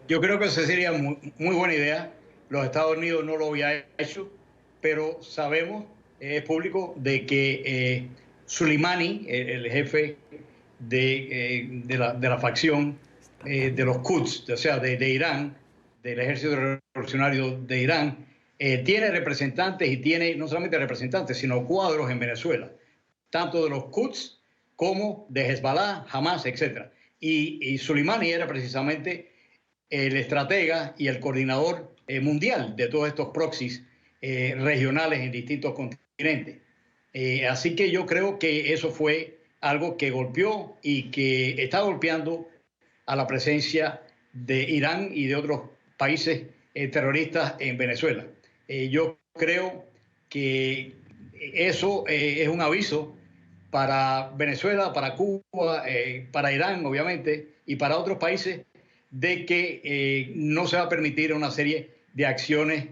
Yo creo que esa sería muy buena idea. Los Estados Unidos no lo había hecho, pero sabemos, es público, de que Soleimani, el jefe de la facción de los Quds, o sea, de Irán, del ejército revolucionario de Irán, tiene representantes y tiene no solamente representantes, sino cuadros en Venezuela, tanto de los Quds como de Hezbollah, Hamas, etc. Y Soleimani era precisamente el estratega y el coordinador mundial de todos estos proxies regionales en distintos continentes. Así que yo creo que eso fue algo que golpeó y que está golpeando a la presencia de Irán y de otros países terroristas en Venezuela. Yo creo que eso es un aviso para Venezuela, para Cuba, para Irán, obviamente, y para otros países, de que no se va a permitir una serie de acciones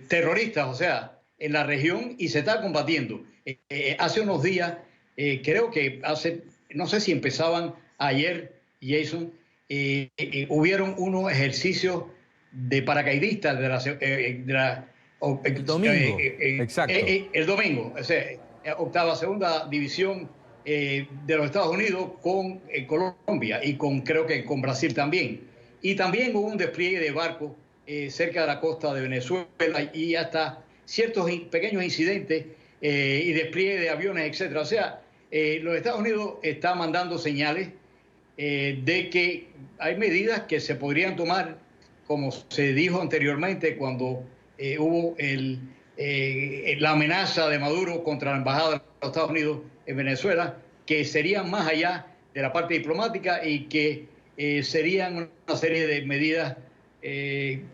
terroristas, o sea, en la región, y se está combatiendo. Hace unos días, creo que no sé si empezaban ayer, Jason, hubieron unos ejercicios de paracaidistas el domingo, exacto. El domingo, o sea, segunda división de los Estados Unidos con Colombia y creo que con Brasil también. Y también hubo un despliegue de barcos cerca de la costa de Venezuela y hasta ciertos pequeños incidentes y despliegue de aviones, etcétera. O sea, los Estados Unidos están mandando señales de que hay medidas que se podrían tomar, como se dijo anteriormente cuando hubo la amenaza de Maduro contra la embajada de los Estados Unidos en Venezuela, que serían más allá de la parte diplomática y que serían una serie de medidas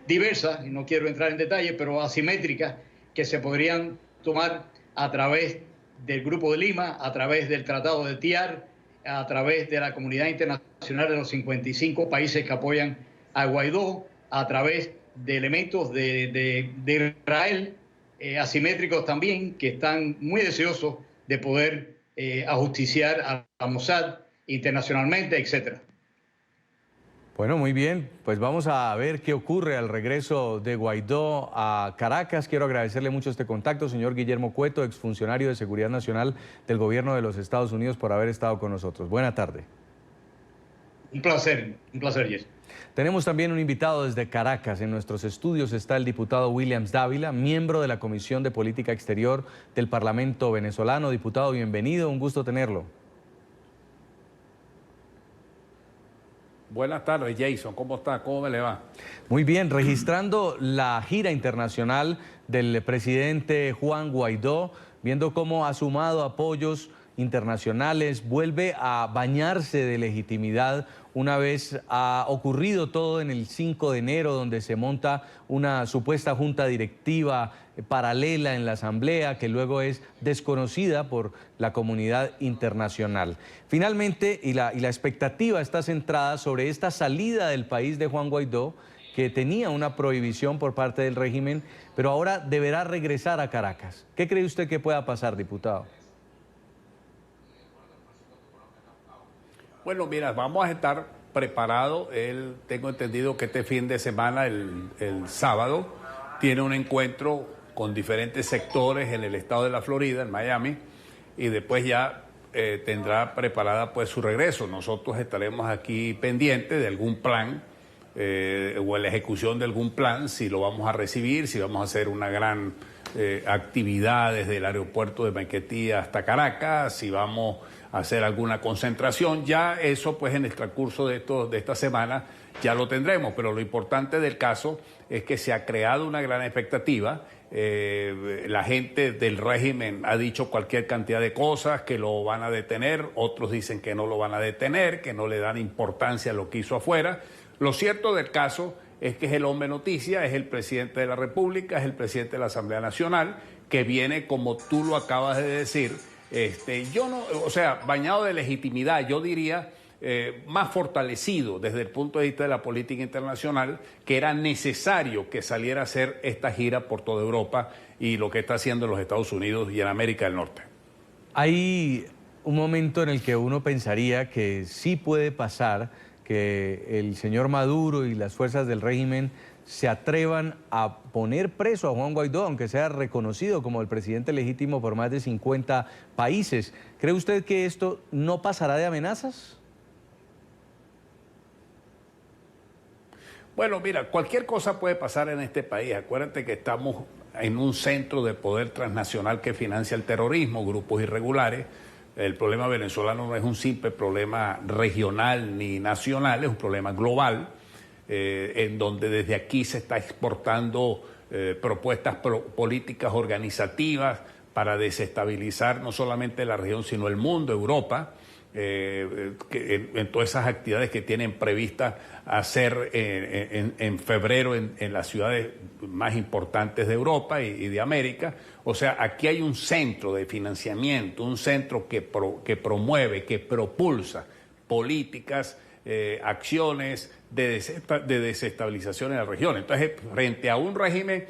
diversas, y no quiero entrar en detalle, pero asimétricas, que se podrían tomar a través del Grupo de Lima, a través del Tratado de TIAR, a través de la comunidad internacional de los 55 países que apoyan a Guaidó, a través de elementos de Israel, asimétricos también, que están muy deseosos de poder ajusticiar a Mossad internacionalmente, etcétera. Bueno, muy bien, pues vamos a ver qué ocurre al regreso de Guaidó a Caracas. Quiero agradecerle mucho este contacto, señor Guillermo Cueto, exfuncionario de Seguridad Nacional del Gobierno de los Estados Unidos, por haber estado con nosotros. Buena tarde. Un placer, Jess. Tenemos también un invitado desde Caracas. En nuestros estudios está el diputado Williams Dávila, miembro de la Comisión de Política Exterior del Parlamento venezolano. Diputado, bienvenido, un gusto tenerlo. Buenas tardes, Jason. ¿Cómo está? ¿Cómo me le va? Muy bien, registrando la gira internacional del presidente Juan Guaidó, viendo cómo ha sumado apoyos internacionales, vuelve a bañarse de legitimidad una vez ha ocurrido todo en el 5 de enero, donde se monta una supuesta junta directiva paralela en la Asamblea, que luego es desconocida por la comunidad internacional. Finalmente, y la expectativa está centrada sobre esta salida del país de Juan Guaidó, que tenía una prohibición por parte del régimen, pero ahora deberá regresar a Caracas. ¿Qué cree usted que pueda pasar, diputado? Bueno, mira, vamos a estar preparados. Tengo entendido que este fin de semana, el sábado, tiene un encuentro con diferentes sectores en el estado de la Florida, en Miami, y después ya tendrá preparada pues su regreso. Nosotros estaremos aquí pendientes de algún plan o en la ejecución de algún plan, si lo vamos a recibir, si vamos a hacer una gran actividad desde el aeropuerto de Maiquetía hasta Caracas, si vamos a hacer alguna concentración. Ya eso, pues, en el transcurso de esta semana ya lo tendremos, pero lo importante del caso es que se ha creado una gran expectativa. La gente del régimen ha dicho cualquier cantidad de cosas, que lo van a detener, otros dicen que no lo van a detener, que no le dan importancia a lo que hizo afuera. Lo cierto del caso es que es el hombre noticia, es el presidente de la República, es el presidente de la Asamblea Nacional, que viene, como tú lo acabas de decir, bañado de legitimidad, yo diría, más fortalecido desde el punto de vista de la política internacional, que era necesario que saliera a hacer esta gira por toda Europa y lo que está haciendo en los Estados Unidos y en América del Norte. Hay un momento en el que uno pensaría que sí puede pasar que el señor Maduro y las fuerzas del régimen se atrevan a poner preso a Juan Guaidó, aunque sea reconocido como el presidente legítimo por más de 50 países. ¿Cree usted que esto no pasará de amenazas? Bueno, mira, cualquier cosa puede pasar en este país. Acuérdate que estamos en un centro de poder transnacional que financia el terrorismo, grupos irregulares. El problema venezolano no es un simple problema regional ni nacional, es un problema global, en donde desde aquí se está exportando propuestas políticas organizativas para desestabilizar no solamente la región, sino el mundo, Europa, en todas esas actividades que tienen previstas hacer en febrero en las ciudades más importantes de Europa y de América. O sea, aquí hay un centro de financiamiento, un centro que promueve, que propulsa políticas, acciones de desestabilización en la región. Entonces, frente a un régimen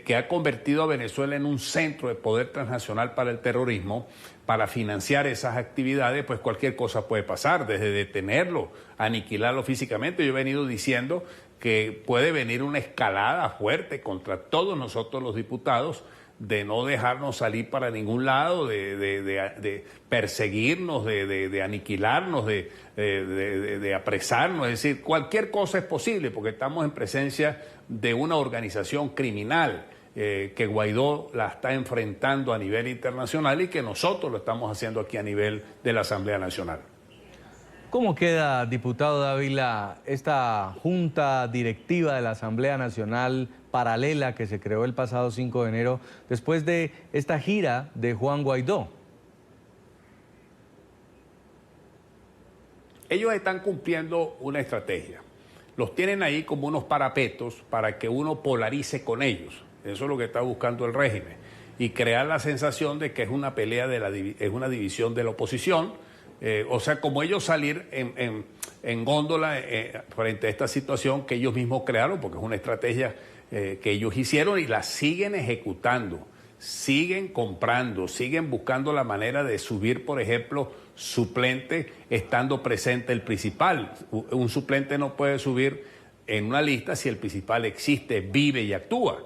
que ha convertido a Venezuela en un centro de poder transnacional para el terrorismo, para financiar esas actividades, pues cualquier cosa puede pasar, desde detenerlo, aniquilarlo físicamente. Yo he venido diciendo que puede venir una escalada fuerte contra todos nosotros los diputados, de no dejarnos salir para ningún lado, de perseguirnos, de aniquilarnos, de apresarnos. Es decir, cualquier cosa es posible porque estamos en presencia de una organización criminal que Guaidó la está enfrentando a nivel internacional y que nosotros lo estamos haciendo aquí a nivel de la Asamblea Nacional. ¿Cómo queda, diputado Dávila, esta junta directiva de la Asamblea Nacional paralela que se creó el pasado 5 de enero después de esta gira de Juan Guaidó? Ellos están cumpliendo una estrategia. Los tienen ahí como unos parapetos para que uno polarice con ellos. Eso es lo que está buscando el régimen. Y crear la sensación de que es una pelea, es una división de la oposición. O sea, como ellos salir en góndola frente a esta situación que ellos mismos crearon, porque es una estrategia que ellos hicieron y la siguen ejecutando, siguen comprando, siguen buscando la manera de subir, por ejemplo, suplente estando presente el principal. Un suplente no puede subir en una lista si el principal existe, vive y actúa.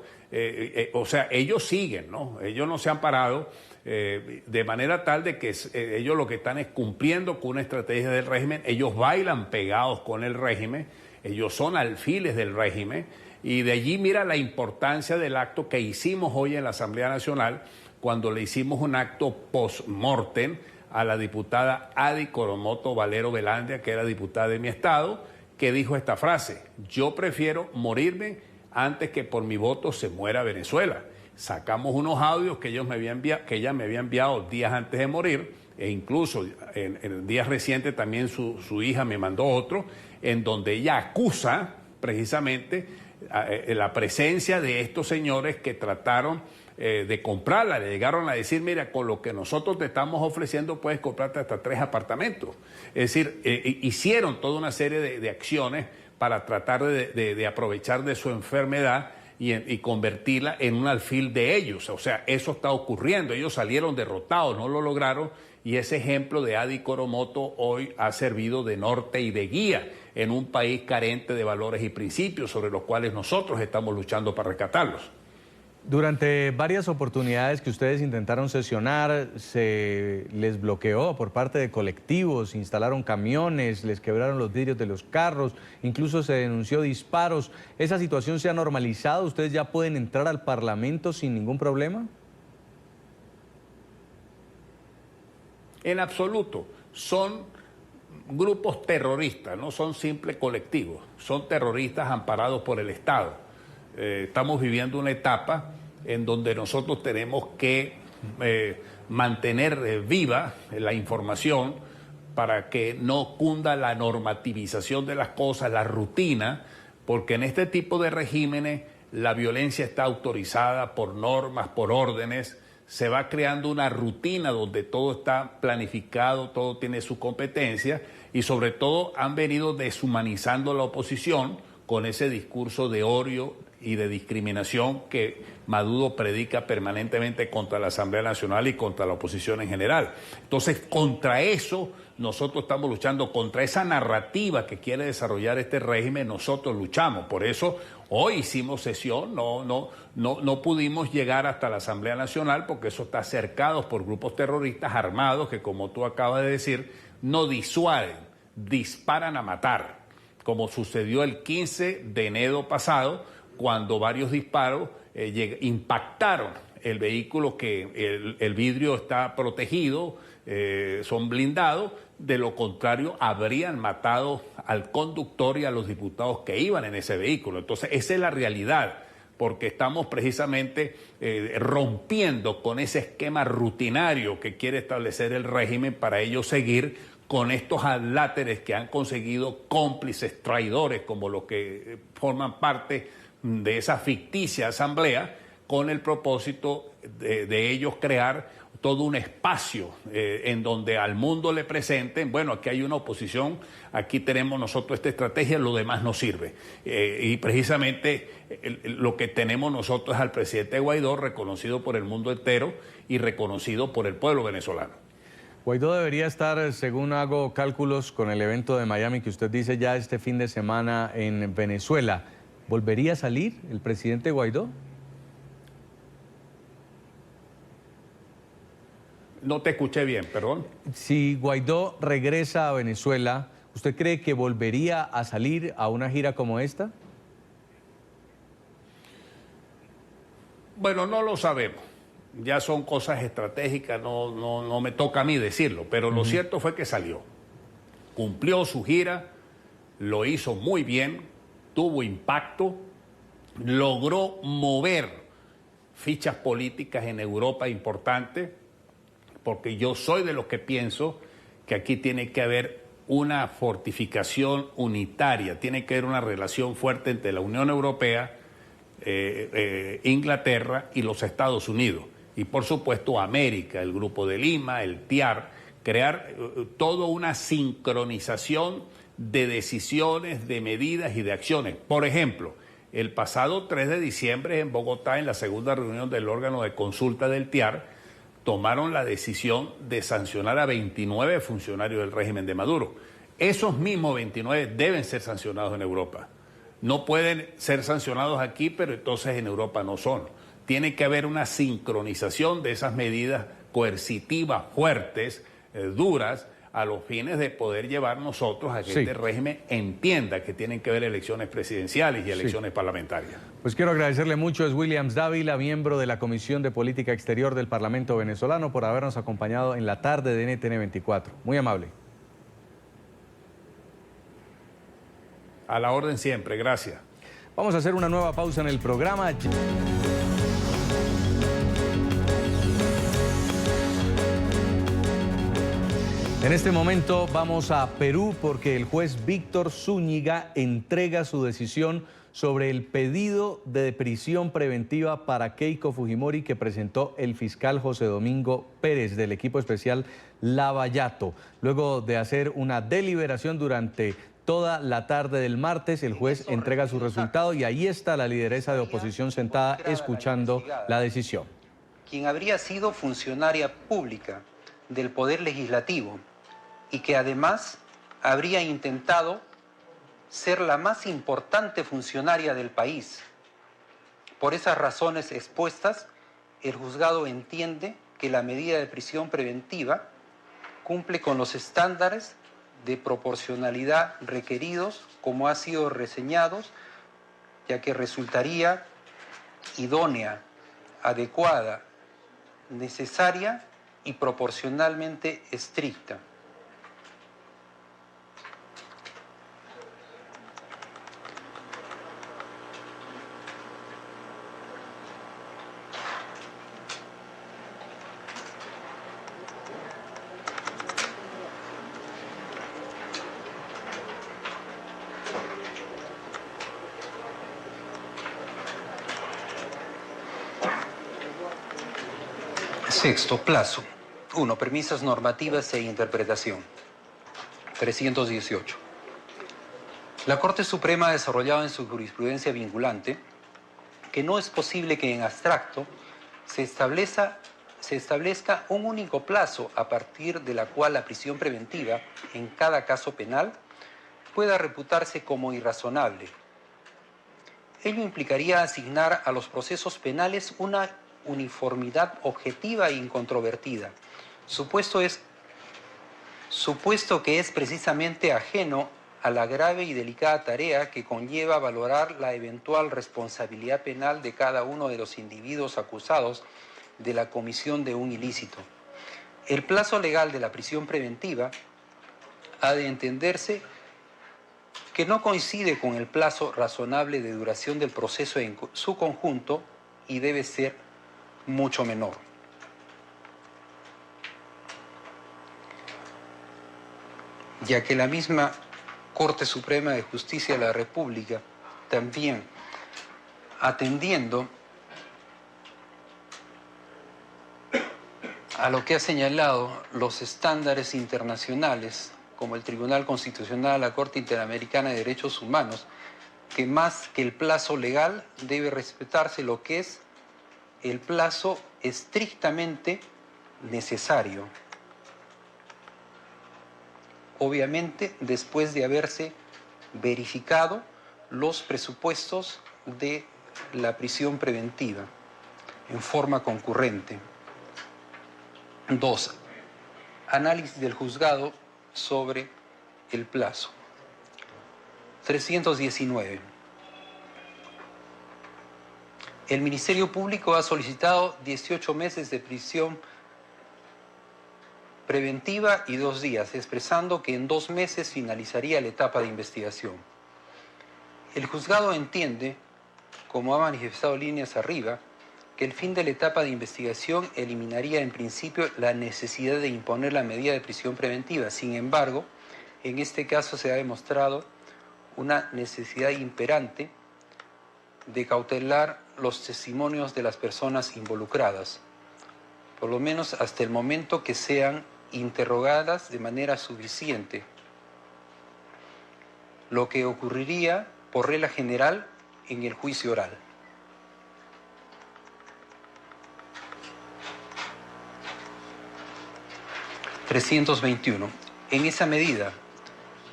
O sea, ellos siguen, ¿no? Ellos no se han parado de manera tal de que ellos lo que están es cumpliendo con una estrategia del régimen. Ellos bailan pegados con el régimen, ellos son alfiles del régimen. Y de allí mira la importancia del acto que hicimos hoy en la Asamblea Nacional, cuando le hicimos un acto post-mortem a la diputada Adi Coromoto Valero Velandia, que era diputada de mi estado, que dijo esta frase: yo prefiero morirme antes que por mi voto se muera Venezuela. Sacamos unos audios que ella me había enviado días antes de morir, e incluso en días recientes también su hija me mandó otro, en donde ella acusa precisamente la presencia de estos señores que trataron de comprarla. Le llegaron a decir: mira, con lo que nosotros te estamos ofreciendo puedes comprarte hasta 3 apartamentos. Es decir, hicieron toda una serie de acciones para tratar de aprovechar de su enfermedad y convertirla en un alfil de ellos. O sea, eso está ocurriendo. Ellos salieron derrotados, no lo lograron, y ese ejemplo de Adi Coromoto hoy ha servido de norte y de guía en un país carente de valores y principios sobre los cuales nosotros estamos luchando para rescatarlos. Durante varias oportunidades que ustedes intentaron sesionar, se les bloqueó por parte de colectivos, instalaron camiones, les quebraron los vidrios de los carros, incluso se denunció disparos. ¿Esa situación se ha normalizado? ¿Ustedes ya pueden entrar al Parlamento sin ningún problema? En absoluto. Son grupos terroristas, no son simples colectivos, son terroristas amparados por el Estado. Estamos viviendo una etapa en donde nosotros tenemos que mantener viva la información para que no cunda la normativización de las cosas, la rutina, porque en este tipo de regímenes la violencia está autorizada por normas, por órdenes, se va creando una rutina donde todo está planificado, todo tiene su competencia y sobre todo han venido deshumanizando la oposición con ese discurso de odio y de discriminación que Maduro predica permanentemente contra la Asamblea Nacional y contra la oposición en general. Entonces, contra eso nosotros estamos luchando, contra esa narrativa que quiere desarrollar este régimen, nosotros luchamos. Por eso hoy hicimos sesión, no pudimos llegar hasta la Asamblea Nacional porque eso está cercado por grupos terroristas armados que, como tú acabas de decir, no disuaden, disparan a matar, como sucedió el 15 de enero pasado, cuando varios disparos impactaron el vehículo que el vidrio está protegido, son blindados, de lo contrario habrían matado al conductor y a los diputados que iban en ese vehículo. Entonces esa es la realidad, porque estamos precisamente rompiendo con ese esquema rutinario que quiere establecer el régimen para ellos seguir con estos adláteres que han conseguido cómplices traidores como los que forman parte de esa ficticia asamblea, con el propósito de ellos crear todo un espacio en donde al mundo le presenten, bueno, aquí hay una oposición, aquí tenemos nosotros esta estrategia, lo demás no sirve. Y precisamente lo que tenemos nosotros es al presidente Guaidó, reconocido por el mundo entero y reconocido por el pueblo venezolano. Guaidó debería estar, según hago cálculos, con el evento de Miami que usted dice ya este fin de semana en Venezuela. ¿Volvería a salir el presidente Guaidó? No te escuché bien, perdón. Si Guaidó regresa a Venezuela, ¿usted cree que volvería a salir a una gira como esta? Bueno, no lo sabemos. Ya son cosas estratégicas, no me toca a mí decirlo, pero lo cierto fue que salió. Cumplió su gira, lo hizo muy bien, tuvo impacto, logró mover fichas políticas en Europa importantes, porque yo soy de los que pienso que aquí tiene que haber una fortificación unitaria, tiene que haber una relación fuerte entre la Unión Europea, Inglaterra y los Estados Unidos. Y por supuesto América, el Grupo de Lima, el TIAR, crear toda una sincronización de decisiones, de medidas y de acciones. Por ejemplo, el pasado 3 de diciembre en Bogotá, en la segunda reunión del órgano de consulta del TIAR, tomaron la decisión de sancionar a 29 funcionarios del régimen de Maduro. Esos mismos 29 deben ser sancionados en Europa. No pueden ser sancionados aquí, pero entonces en Europa no son. Tiene que haber una sincronización de esas medidas coercitivas, fuertes, duras, a los fines de poder llevar nosotros a que este régimen entienda que tienen que haber elecciones presidenciales y elecciones parlamentarias. Pues quiero agradecerle mucho, es Williams Dávila, miembro de la Comisión de Política Exterior del Parlamento venezolano, por habernos acompañado en la tarde de NTN 24. Muy amable. A la orden siempre, gracias. Vamos a hacer una nueva pausa en el programa. En este momento vamos a Perú porque el juez Víctor Zúñiga entrega su decisión sobre el pedido de prisión preventiva para Keiko Fujimori que presentó el fiscal José Domingo Pérez del equipo especial Lavallato. Luego de hacer una deliberación durante toda la tarde del martes, el juez entrega su resultado y ahí está la lideresa de oposición sentada escuchando la decisión. Quien habría sido funcionaria pública del Poder Legislativo y que además habría intentado ser la más importante funcionaria del país, Por esas razones expuestas, el juzgado entiende que la medida de prisión preventiva cumple con los estándares de proporcionalidad requeridos, como ha sido reseñados, ya que resultaría idónea, adecuada, necesaria y proporcionalmente estricta. Sexto, plazo. 1. Premisas normativas e interpretación. 318. La Corte Suprema ha desarrollado en su jurisprudencia vinculante que no es posible que en abstracto se establezca un único plazo a partir de la cual la prisión preventiva, en cada caso penal, pueda reputarse como irrazonable. Ello implicaría asignar a los procesos penales una uniformidad objetiva e incontrovertida, supuesto que es precisamente ajeno a la grave y delicada tarea que conlleva valorar la eventual responsabilidad penal de cada uno de los individuos acusados de la comisión de un ilícito. El plazo legal de la prisión preventiva ha de entenderse que no coincide con el plazo razonable de duración del proceso en su conjunto y debe ser mucho menor. Ya que la misma Corte Suprema de Justicia de la República, también atendiendo a lo que ha señalado los estándares internacionales, como el Tribunal Constitucional, la Corte Interamericana de Derechos Humanos, que más que el plazo legal debe respetarse lo que es el plazo estrictamente necesario. Obviamente, después de haberse verificado los presupuestos de la prisión preventiva en forma concurrente. 2. Análisis del juzgado sobre el plazo. 319. El Ministerio Público ha solicitado 18 meses de prisión preventiva y 2 días, expresando que en 2 meses finalizaría la etapa de investigación. El juzgado entiende, como ha manifestado líneas arriba, que el fin de la etapa de investigación eliminaría en principio la necesidad de imponer la medida de prisión preventiva. Sin embargo, en este caso se ha demostrado una necesidad imperante de cautelar los testimonios de las personas involucradas, por lo menos hasta el momento que sean interrogadas de manera suficiente, lo que ocurriría por regla general en el juicio oral. (321) En esa medida,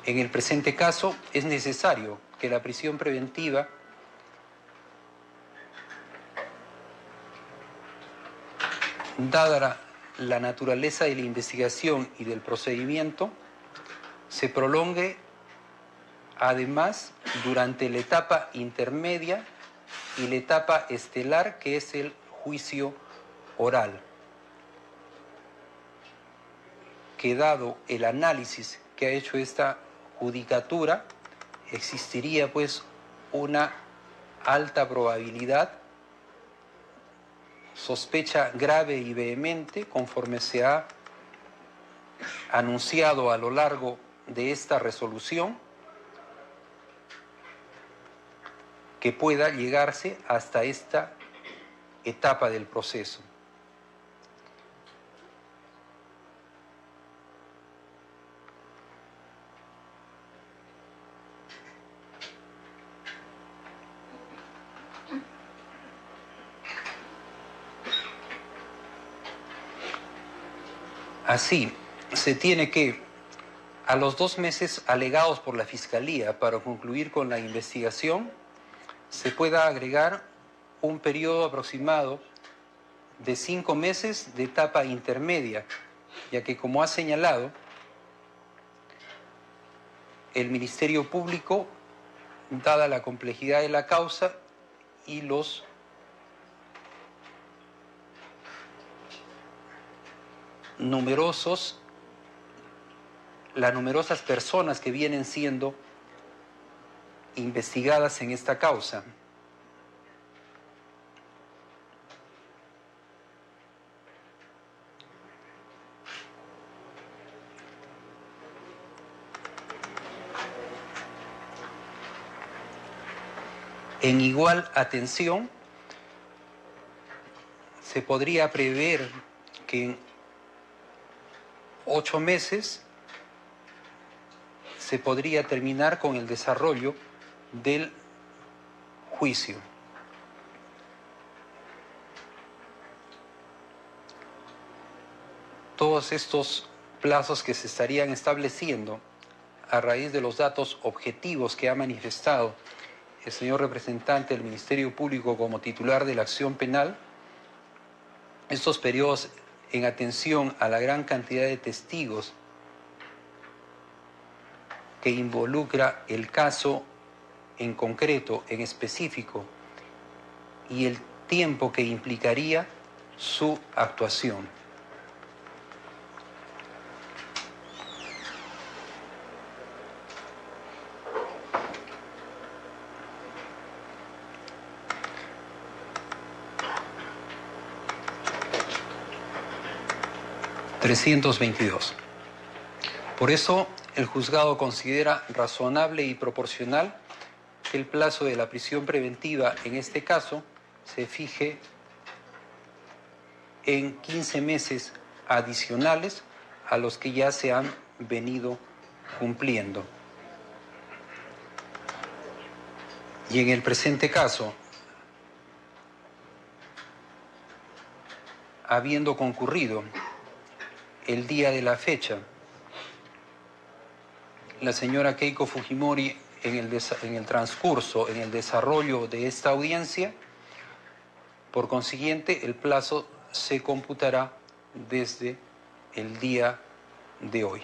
en el presente caso, es necesario que la prisión preventiva dada la naturaleza de la investigación y del procedimiento, se prolongue además durante la etapa intermedia y la etapa estelar, que es el juicio oral. Que dado el análisis que ha hecho esta judicatura, existiría pues una alta probabilidad, sospecha grave y vehemente, conforme se ha anunciado a lo largo de esta resolución, que pueda llegarse hasta esta etapa del proceso. Así, se tiene que, a los 2 meses alegados por la Fiscalía para concluir con la investigación, se pueda agregar un periodo aproximado de 5 meses de etapa intermedia, ya que, como ha señalado, el Ministerio Público, dada la complejidad de la causa y las numerosas personas que vienen siendo investigadas en esta causa, en igual atención, se podría prever que en 8 meses se podría terminar con el desarrollo del juicio. Todos estos plazos que se estarían estableciendo a raíz de los datos objetivos que ha manifestado el señor representante del Ministerio Público como titular de la acción penal, estos periodos en atención a la gran cantidad de testigos que involucra el caso en concreto, en específico, y el tiempo que implicaría su actuación. Por eso, el juzgado considera razonable y proporcional que el plazo de la prisión preventiva en este caso se fije en 15 meses adicionales a los que ya se han venido cumpliendo. Y en el presente caso, habiendo concurrido el día de la fecha, la señora Keiko Fujimori en el transcurso, en el desarrollo de esta audiencia, por consiguiente, el plazo se computará desde el día de hoy.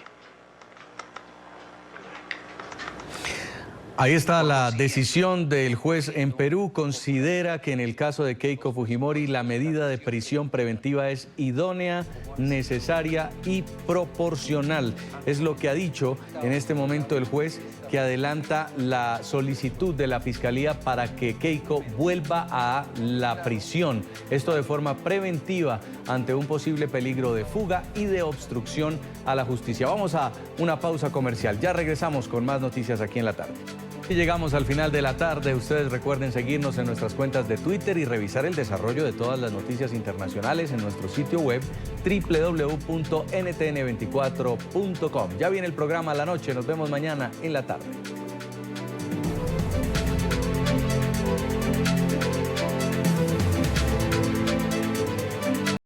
Ahí está la decisión del juez en Perú. Considera que en el caso de Keiko Fujimori la medida de prisión preventiva es idónea, necesaria y proporcional. Es lo que ha dicho en este momento el juez, que adelanta la solicitud de la Fiscalía para que Keiko vuelva a la prisión. Esto de forma preventiva ante un posible peligro de fuga y de obstrucción a la justicia. Vamos a una pausa comercial. Ya regresamos con más noticias aquí en la tarde. Y llegamos al final de la tarde. Ustedes recuerden seguirnos en nuestras cuentas de Twitter y revisar el desarrollo de todas las noticias internacionales en nuestro sitio web www.ntn24.com. Ya viene el programa La Noche. Nos vemos mañana en la tarde.